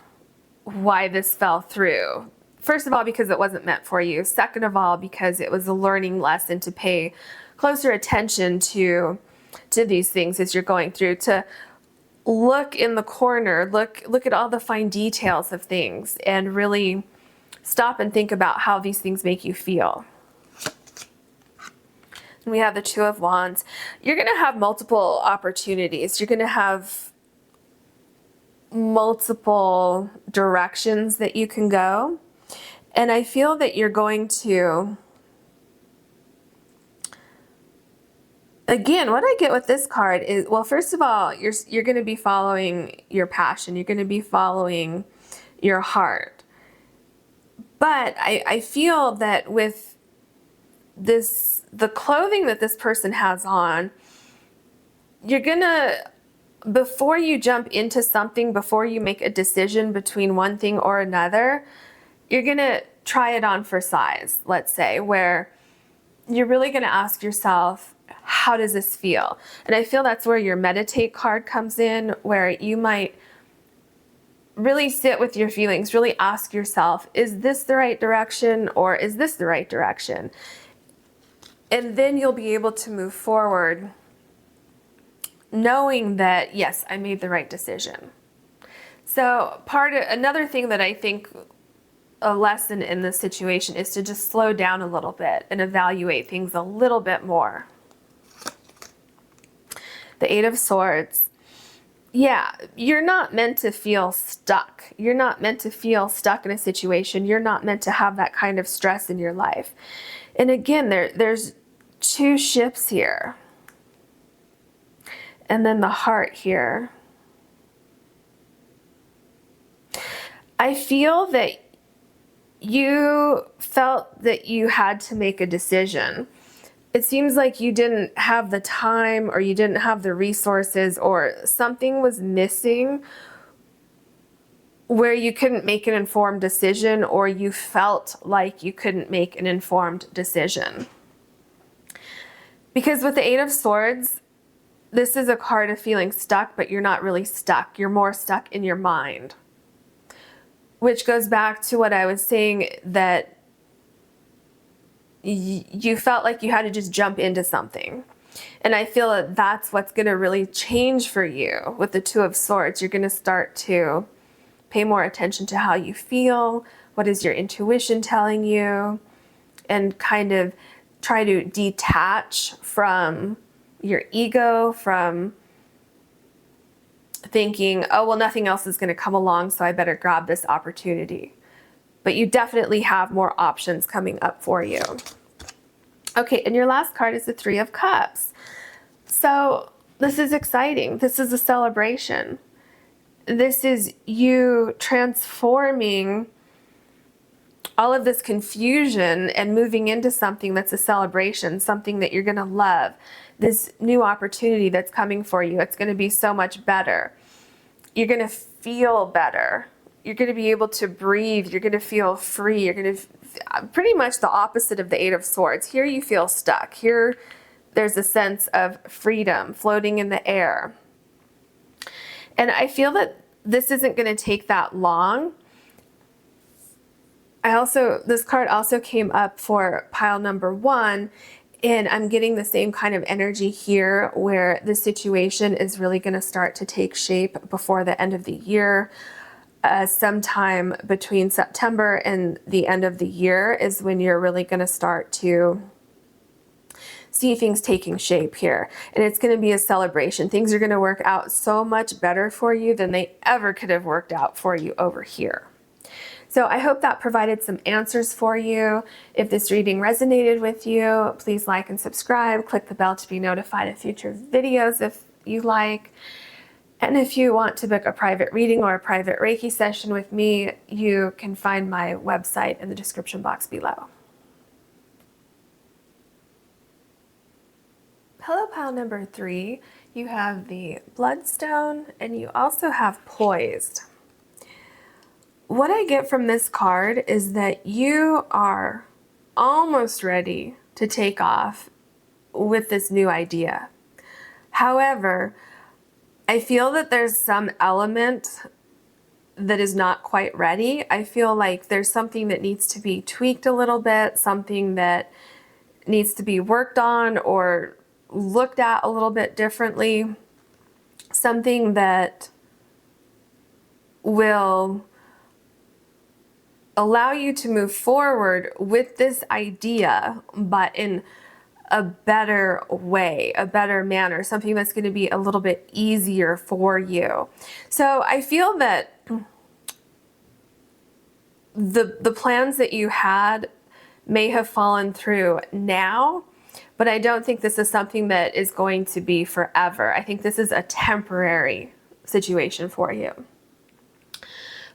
why this fell through. First of all, because it wasn't meant for you. Second of all, because it was a learning lesson to pay closer attention to these things as you're going through, to look in the corner, look at all the fine details of things and really stop and think about how these things make you feel. And we have the Two of Wands. You're going to have multiple opportunities. You're going to have multiple directions that you can go. And I feel that you're going to, again, what I get with this card is, well, first of all, you're going to be following your passion. You're going to be following your heart. But I feel that with this, the clothing that this person has on, you're gonna, before you jump into something, before you make a decision between one thing or another, you're gonna try it on for size, let's say, where you're really gonna ask yourself, how does this feel? And I feel that's where your meditate card comes in, where you might really sit with your feelings, really ask yourself, is this the right direction or is this the right direction? And then you'll be able to move forward knowing that, yes, I made the right decision. So another thing that I think a lesson in this situation is to just slow down a little bit and evaluate things a little bit more. The Eight of Swords. Yeah, you're not meant to feel stuck. You're not meant to feel stuck in a situation. You're not meant to have that kind of stress in your life. And again, there's two ships here. And then the heart here. I feel that you felt that you had to make a decision. It seems like you didn't have the time, or you didn't have the resources, or something was missing where you couldn't make an informed decision, or you felt like you couldn't make an informed decision. Because with the Eight of Swords, this is a card of feeling stuck, but you're not really stuck. You're more stuck in your mind. Which goes back to what I was saying, that you felt like you had to just jump into something. And I feel that that's what's going to really change for you with the Two of Swords. You're going to start to pay more attention to how you feel, what is your intuition telling you, and kind of try to detach from your ego, from thinking, oh, well, nothing else is going to come along, so I better grab this opportunity. But you definitely have more options coming up for you. Okay, and your last card is the Three of Cups. So this is exciting. This is a celebration. This is you transforming all of this confusion and moving into something that's a celebration, something that you're going to love. This new opportunity that's coming for you, it's going to be so much better. You're going to feel better. You're going to be able to breathe. You're going to feel free. You're going to pretty much the opposite of the Eight of Swords. Here you feel stuck. Here there's a sense of freedom floating in the air. And I feel that this isn't going to take that long. This card also came up for pile number 1, and I'm getting the same kind of energy here where the situation is really going to start to take shape before the end of the year. Sometime between September and the end of the year is when you're really going to start to see things taking shape here. And it's going to be a celebration. Things are going to work out so much better for you than they ever could have worked out for you over here. So I hope that provided some answers for you. If this reading resonated with you, please like and subscribe. Click the bell to be notified of future videos if you like. And if you want to book a private reading or a private Reiki session with me, you can find my website in the description box below. Hello, pile number 3. You have the Bloodstone and you also have Poised. What I get from this card is that you are almost ready to take off with this new idea. However, I feel that there's some element that is not quite ready. I feel like there's something that needs to be tweaked a little bit, something that needs to be worked on or looked at a little bit differently, something that will allow you to move forward with this idea, but in a better way, a better manner, something that's going to be a little bit easier for you. So I feel that the plans that you had may have fallen through now, but I don't think this is something that is going to be forever. I think this is a temporary situation for you.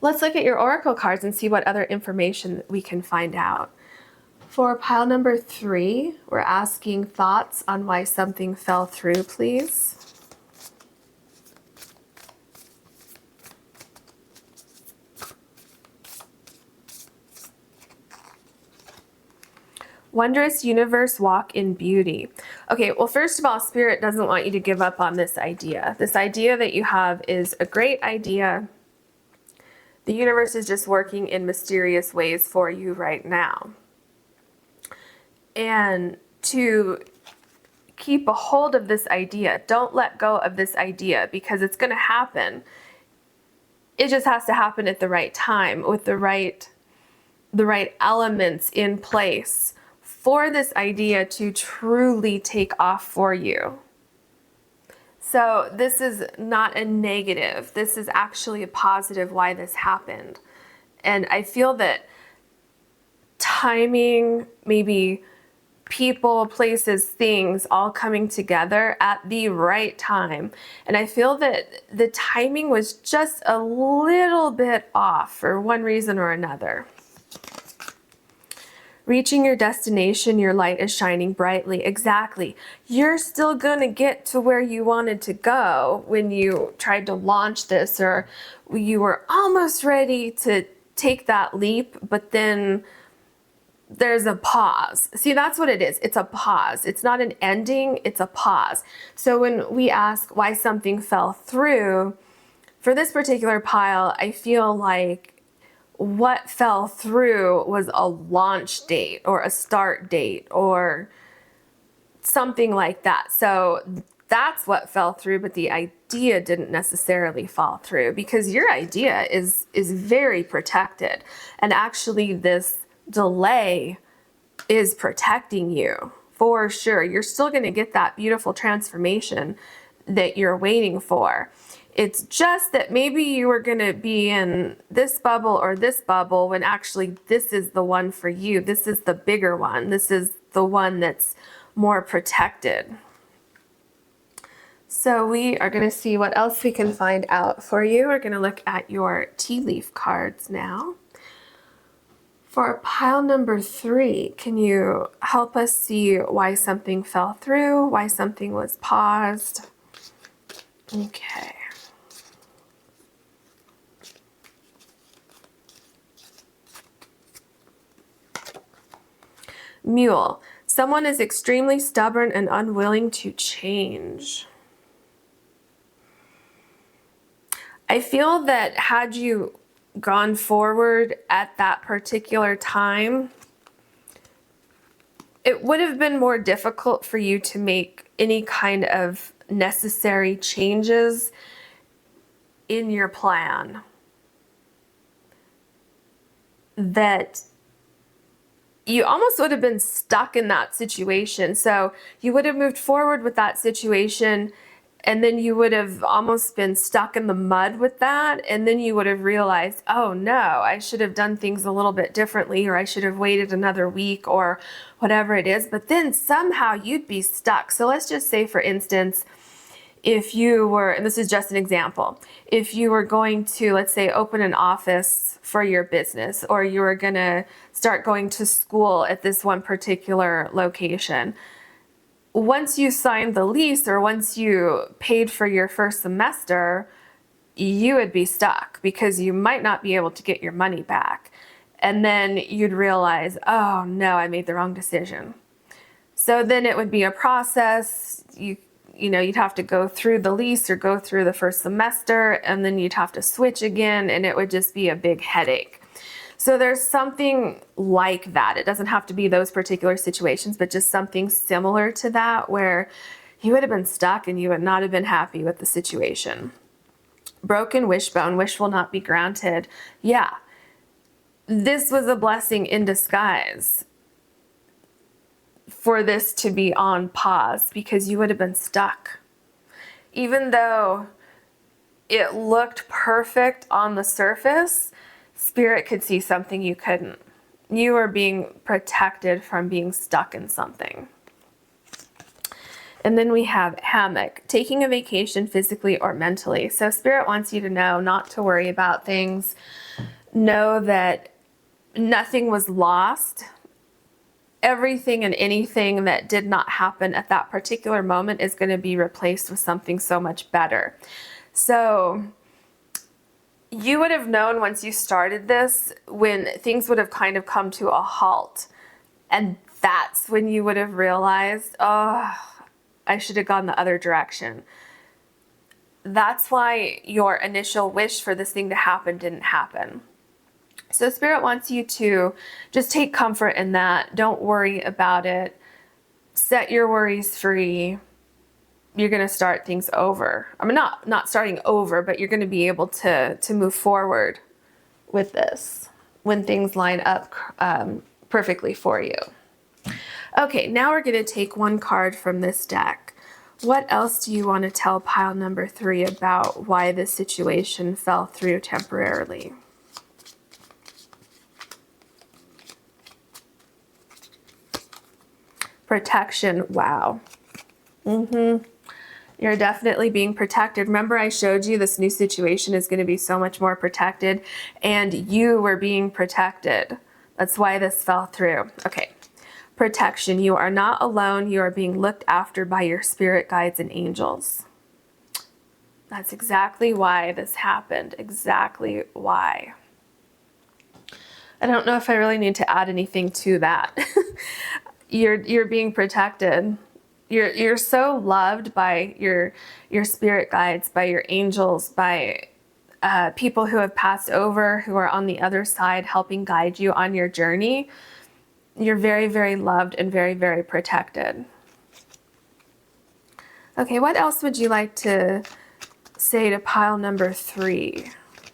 Let's look at your oracle cards and see what other information we can find out. For pile number 3, we're asking thoughts on why something fell through, please. Wondrous universe, walk in beauty. Okay, well, first of all, Spirit doesn't want you to give up on this idea. This idea that you have is a great idea. The universe is just working in mysterious ways for you right now. And to keep a hold of this idea, don't let go of this idea because it's going to happen. It just has to happen at the right time with the right elements in place for this idea to truly take off for you. So this is not a negative. This is actually a positive why this happened. And I feel that timing, maybe people, places, things all coming together at the right time. And I feel that the timing was just a little bit off for one reason or another. Reaching your destination, your light is shining brightly. Exactly. You're still going to get to where you wanted to go when you tried to launch this, or you were almost ready to take that leap, but then there's a pause. See, that's what it is. It's a pause. It's not an ending. It's a pause. So when we ask why something fell through, for this particular pile, I feel like what fell through was a launch date or a start date or something like that. So that's what fell through, but the idea didn't necessarily fall through because your idea is very protected. And actually this delay is protecting you for sure. You're still going to get that beautiful transformation that you're waiting for. It's just that maybe you were going to be in this bubble or this bubble when actually this is the one for you. This is the bigger one. This is the one that's more protected. So we are going to see what else we can find out for you. We're going to look at your tea leaf cards now. For pile number 3, can you help us see why something fell through, why something was paused? Okay. Mule. Someone is extremely stubborn and unwilling to change. I feel that had you gone forward at that particular time, it would have been more difficult for you to make any kind of necessary changes in your plan. That you almost would have been stuck in that situation. So you would have moved forward with that situation, and then you would have almost been stuck in the mud with that. And then you would have realized, oh no, I should have done things a little bit differently, or I should have waited another week, or whatever it is. But then somehow you'd be stuck. So let's just say, for instance, if you were, and this is just an example, if you were going to, let's say, open an office for your business, or you were going to start going to school at this one particular location, once you signed the lease, or once you paid for your first semester, you would be stuck because you might not be able to get your money back. And then you'd realize, oh no, I made the wrong decision. So then it would be a process. You know, you'd have to go through the lease or go through the first semester, and then you'd have to switch again, and it would just be a big headache. So there's something like that. It doesn't have to be those particular situations, but just something similar to that, where you would have been stuck and you would not have been happy with the situation. Broken wishbone, wish will not be granted. Yeah, this was a blessing in disguise for this to be on pause, because you would have been stuck. Even though it looked perfect on the surface, Spirit could see something you couldn't. You are being protected from being stuck in something. And then we have hammock, taking a vacation physically or mentally. So Spirit wants you to know not to worry about things. Know that nothing was lost. Everything and anything that did not happen at that particular moment is going to be replaced with something so much better. So you would have known once you started this when things would have kind of come to a halt. And that's when you would have realized, oh, I should have gone the other direction. That's why your initial wish for this thing to happen didn't happen. So Spirit wants you to just take comfort in that. Don't worry about it. Set your worries free. You're going to start things over. I mean, not starting over, but you're going to be able to move forward with this when things line up perfectly for you. Okay, now we're going to take one card from this deck. What else do you want to tell pile number 3 about why this situation fell through temporarily? Protection. Wow. You're definitely being protected. Remember, I showed you this new situation is going to be so much more protected, and you were being protected. That's why this fell through. Okay. Protection. You are not alone. You are being looked after by your spirit guides and angels. That's exactly why this happened. Exactly why. I don't know if I really need to add anything to that. You're being protected. You're so loved by your spirit guides, by your angels, by people who have passed over, who are on the other side helping guide you on your journey. You're very, very loved and very, very protected. Okay, what else would you like to say to pile number 3?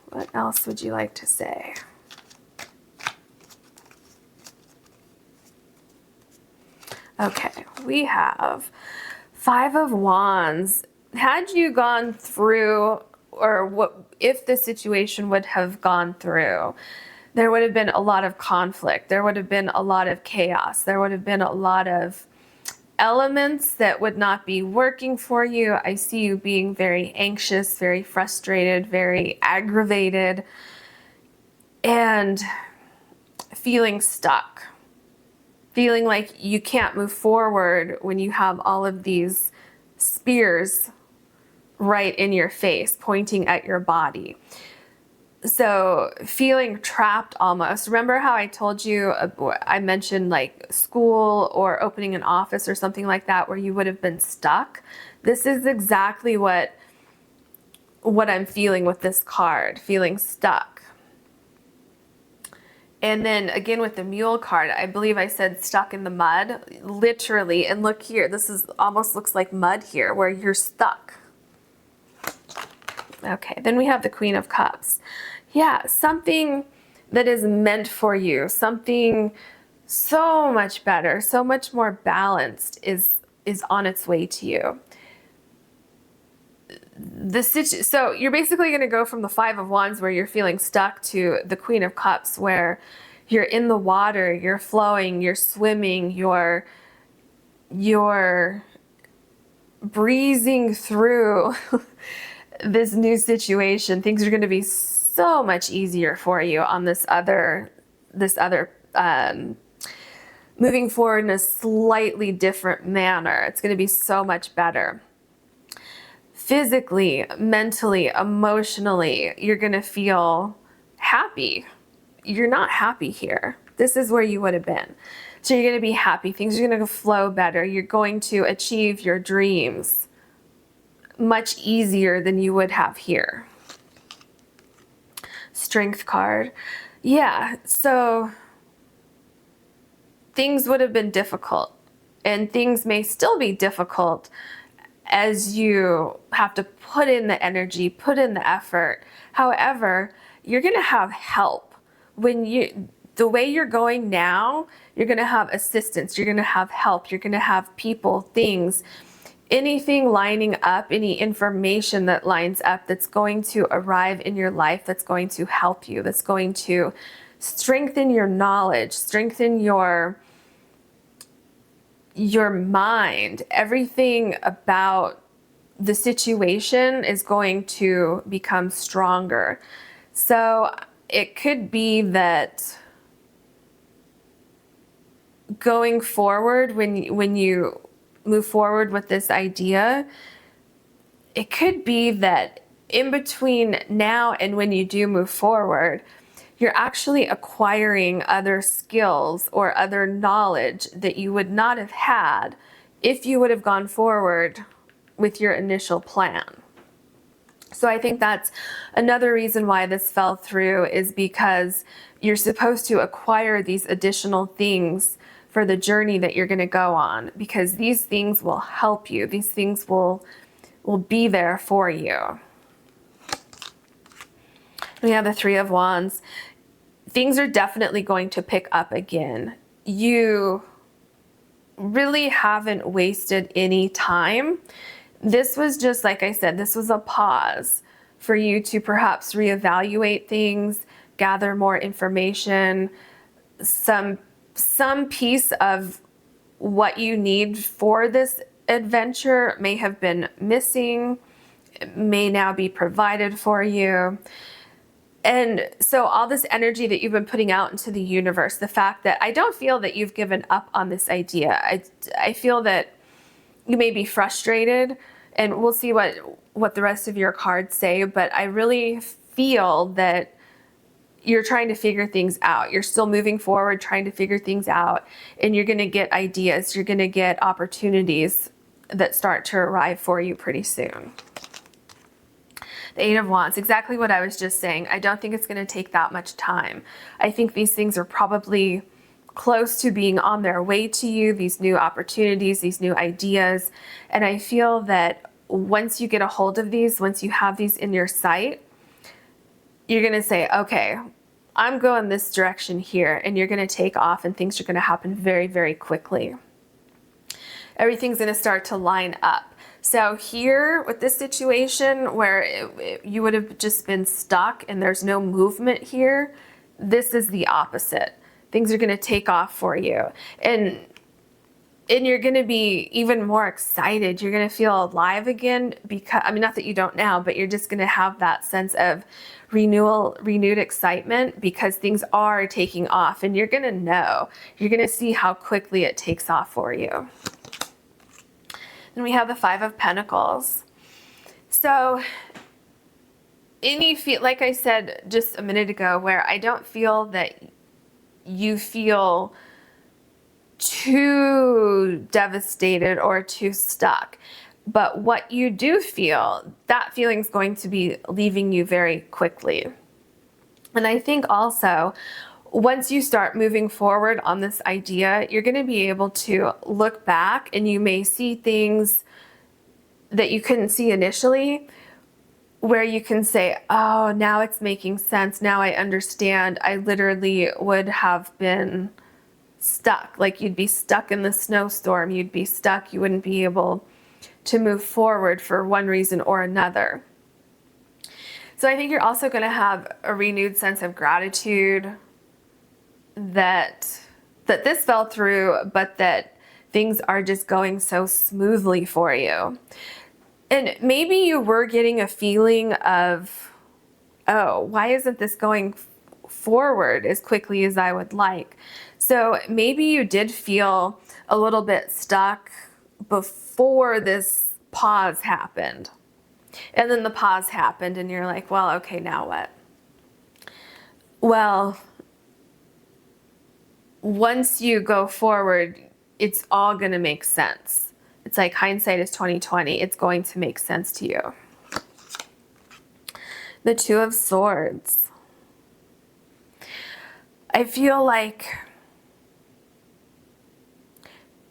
What else would you like to say? Okay, we have 5 of Wands. Had you gone through, or what if the situation would have gone through, there would have been a lot of conflict. There would have been a lot of chaos. There would have been a lot of elements that would not be working for you. I see you being very anxious, very frustrated, very aggravated, and feeling stuck. Feeling like you can't move forward when you have all of these spears right in your face, pointing at your body. So feeling trapped almost. Remember how I told you, I mentioned like school or opening an office or something like that where you would have been stuck? This is exactly what I'm feeling with this card, feeling stuck. And then again with the mule card, I believe I said stuck in the mud, literally. And look here, this is almost looks like mud here where you're stuck. Okay, then we have the Queen of Cups. Yeah, something that is meant for you, something so much better, so much more balanced is on its way to you. So you're basically going to go from the Five of Wands where you're feeling stuck to the Queen of Cups where you're in the water, you're flowing, you're swimming, you're breezing through this new situation. Things are going to be so much easier for you on this other moving forward in a slightly different manner. It's going to be so much better. Physically, mentally, emotionally, you're going to feel happy. You're not happy here. This is where you would have been. So you're going to be happy. Things are going to flow better. You're going to achieve your dreams much easier than you would have here. Strength card. Yeah, so things would have been difficult, and things may still be difficult as you have to put in the energy, put in the effort. However, you're going to have help. The way you're going now, you're going to have assistance, you're going to have help, you're going to have people, things, anything lining up, any information that lines up that's going to arrive in your life, that's going to help you, that's going to strengthen your knowledge, strengthen your mind. Everything about the situation is going to become stronger. So it could be that going forward, when you move forward with this idea, it could be that in between now and when you do move forward, you're actually acquiring other skills or other knowledge that you would not have had if you would have gone forward with your initial plan. So I think that's another reason why this fell through, is because you're supposed to acquire these additional things for the journey that you're going to go on, because these things will help you. These things will be there for you. We have the Three of Wands. Things are definitely going to pick up again. You really haven't wasted any time. This was just, like I said, this was a pause for you to perhaps reevaluate things, gather more information. Some piece of what you need for this adventure may have been missing, may now be provided for you. And so all this energy that you've been putting out into the universe, the fact that I don't feel that you've given up on this idea. I feel that you may be frustrated, and we'll see what the rest of your cards say, but I really feel that you're trying to figure things out. You're still moving forward, trying to figure things out, and you're going to get ideas. You're going to get opportunities that start to arrive for you pretty soon. The Eight of Wands, exactly what I was just saying. I don't think it's going to take that much time. I think these things are probably close to being on their way to you, these new opportunities, these new ideas. And I feel that once you get a hold of these, once you have these in your sight, you're going to say, okay, I'm going this direction here, and you're going to take off, and things are going to happen very, very quickly. Everything's going to start to line up. So here with this situation where you would have just been stuck and there's no movement here, this is the opposite. Things are going to take off for you. And you're going to be even more excited. You're going to feel alive again because, I mean, not that you don't now, but you're just going to have that sense of renewed excitement because things are taking off, and you're going to know. You're going to see how quickly it takes off for you. Then we have the Five of Pentacles. So like I said just a minute ago, where I don't feel that you feel too devastated or too stuck. But what you do feel, that feeling's going to be leaving you very quickly. And I think also, once you start moving forward on this idea, you're going to be able to look back and you may see things that you couldn't see initially, where you can say, oh, now it's making sense. Now I understand. I literally would have been stuck. Like, you'd be stuck in the snowstorm. You'd be stuck. You wouldn't be able to move forward for one reason or another. So I think you're also going to have a renewed sense of gratitude that this fell through, but that things are just going so smoothly for you. And maybe you were getting a feeling of, oh, why isn't this going forward as quickly as I would like? So maybe you did feel a little bit stuck before this pause happened. And then the pause happened and you're like, well, okay, now what? Well, once you go forward, it's all going to make sense. It's like hindsight is 20/20. It's going to make sense to you. The Two of Swords. I feel like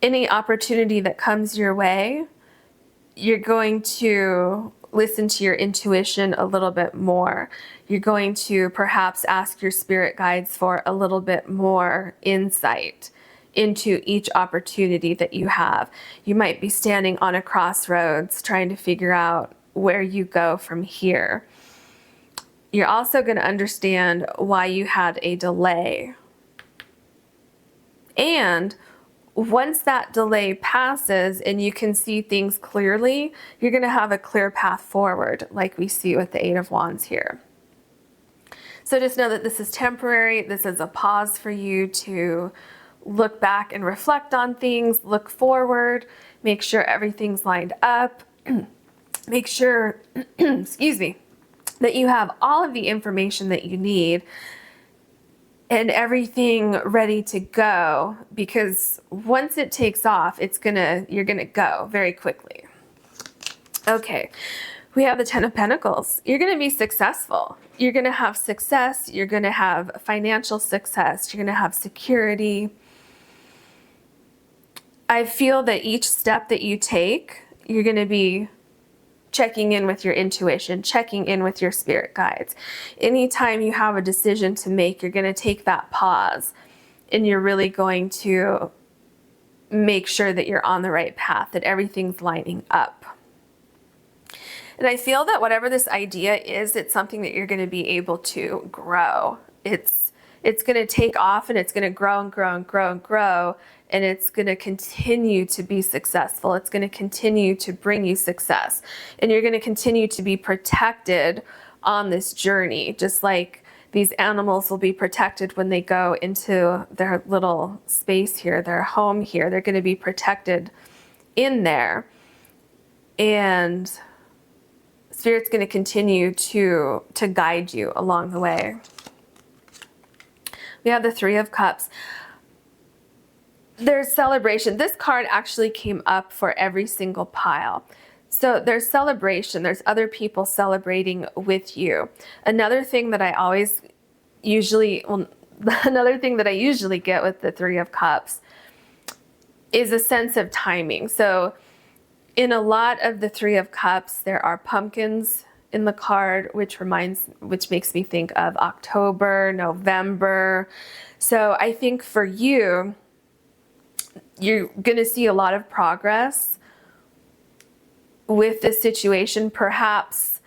any opportunity that comes your way, you're going to listen to your intuition a little bit more. You're going to perhaps ask your spirit guides for a little bit more insight into each opportunity that you have. You might be standing on a crossroads trying to figure out where you go from here. You're also going to understand why you had a delay. And once that delay passes and you can see things clearly, you're going to have a clear path forward, like we see with the Eight of Wands here. So just know that this is temporary. This is a pause for you to look back and reflect on things, look forward, make sure everything's lined up, make sure, excuse me, that you have all of the information that you need and everything ready to go, because once it takes off, you're gonna go very quickly. Okay, we have the Ten of Pentacles. You're gonna be successful. You're gonna have success. You're gonna have financial success. You're gonna have security. I feel that each step that you take, you're gonna be checking in with your intuition, checking in with your spirit guides. Anytime you have a decision to make, you're going to take that pause and you're really going to make sure that you're on the right path, that everything's lining up. And I feel that whatever this idea is, it's something that you're going to be able to grow. It's going to take off and it's going to grow and grow and grow and grow. And it's going to continue to be successful. It's going to continue to bring you success. And you're going to continue to be protected on this journey, just like these animals will be protected when they go into their little space here, their home here. They're going to be protected in there. And Spirit's going to continue to guide you along the way. We have the Three of Cups. There's celebration. This card actually came up for every single pile. So there's celebration. There's other people celebrating with you. Another thing that I usually get with the Three of Cups is a sense of timing. So in a lot of the Three of Cups, there are pumpkins in the card, which makes me think of October, November. So I think for you, you're going to see a lot of progress with this situation. Perhaps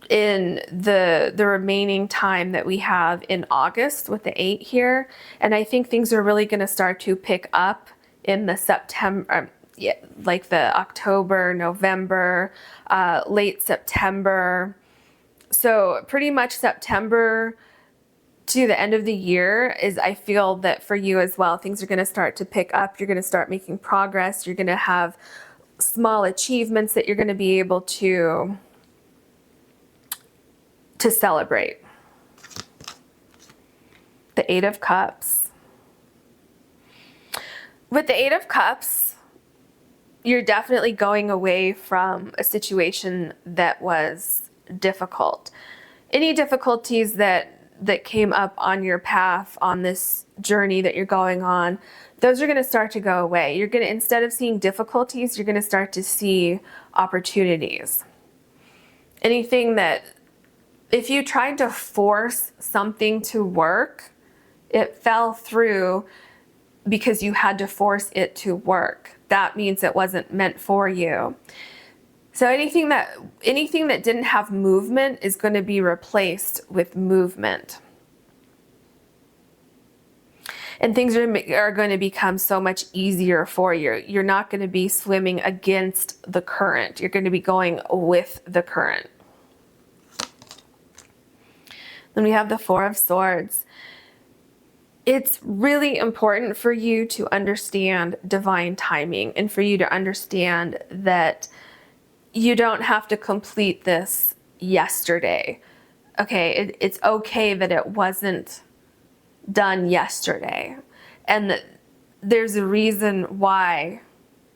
in the remaining time that we have in August with the 8 here. And I think things are really going to start to pick up in the September, like the October, November, late September. So pretty much September to the end of the year is, I feel that for you as well, things are going to start to pick up. You're going to start making progress. You're going to have small achievements that you're going to be able to celebrate. The 8 of Cups. With the 8 of Cups, you're definitely going away from a situation that was difficult. Any difficulties that came up on your path on this journey that you're going on, those are going to start to go away. You're going to, instead of seeing difficulties, you're going to start to see opportunities. Anything that, if you tried to force something to work, it fell through because you had to force it to work. That means it wasn't meant for you. So anything that didn't have movement is going to be replaced with movement. And things are going to become so much easier for you. You're not going to be swimming against the current. You're going to be going with the current. Then we have the 4 of Swords. It's really important for you to understand divine timing and for you to understand that you don't have to complete this yesterday. Okay, it's okay that it wasn't done yesterday. And there's a reason why.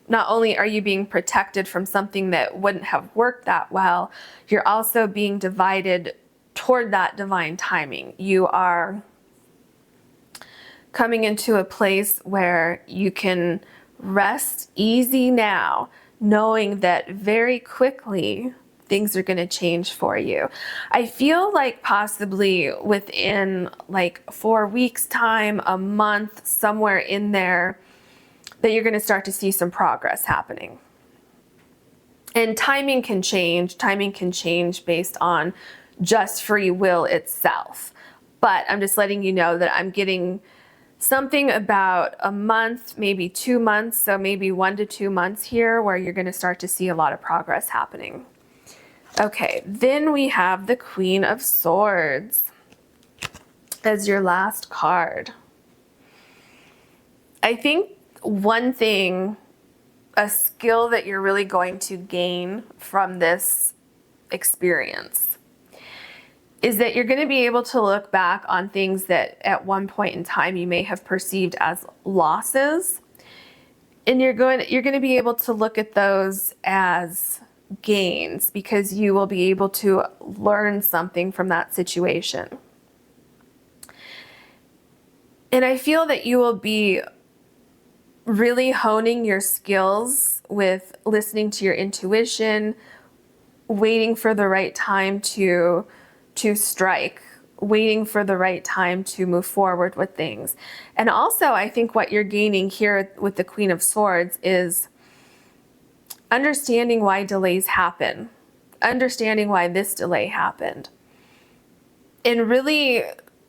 Not only are you being protected from something that wouldn't have worked that well, you're also being divided toward that divine timing. You are coming into a place where you can rest easy now, knowing that very quickly things are going to change for you. I feel like possibly within like 4 weeks time, a month, somewhere in there, that you're going to start to see some progress happening. And timing can change. Timing can change based on just free will itself. But I'm just letting you know that I'm getting something about a month, maybe 2 months, so maybe 1 to 2 months here where you're going to start to see a lot of progress happening. Okay, then we have the Queen of Swords as your last card. I think one thing, a skill that you're really going to gain from this experience, is that you're going to be able to look back on things that at one point in time you may have perceived as losses. And you're going to be able to look at those as gains because you will be able to learn something from that situation. And I feel that you will be really honing your skills with listening to your intuition, waiting for the right time to strike, waiting for the right time to move forward with things. And also, I think what you're gaining here with the Queen of Swords is understanding why delays happen, understanding why this delay happened, and really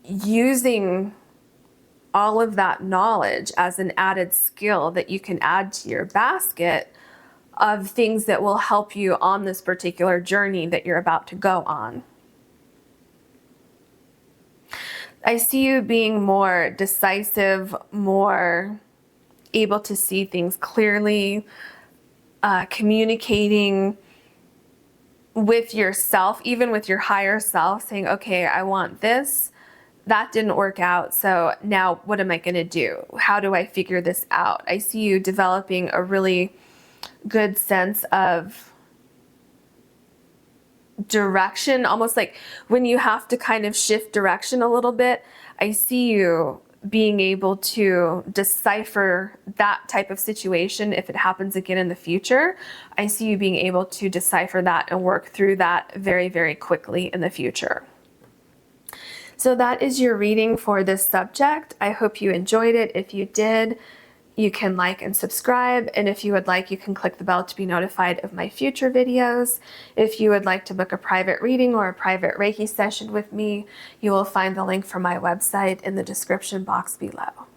using all of that knowledge as an added skill that you can add to your basket of things that will help you on this particular journey that you're about to go on. I see you being more decisive, more able to see things clearly, communicating with yourself, even with your higher self, saying, okay, I want this. That didn't work out. So now what am I going to do? How do I figure this out? I see you developing a really good sense of direction, almost like when you have to kind of shift direction a little bit. I see you being able to decipher that type of situation if it happens again in the future. I see you being able to decipher that and work through that very, very quickly in the future. So that is your reading for this subject. I hope you enjoyed it. If you did, you can like and subscribe, and if you would like, you can click the bell to be notified of my future videos. If you would like to book a private reading or a private Reiki session with me, you will find the link for my website in the description box below.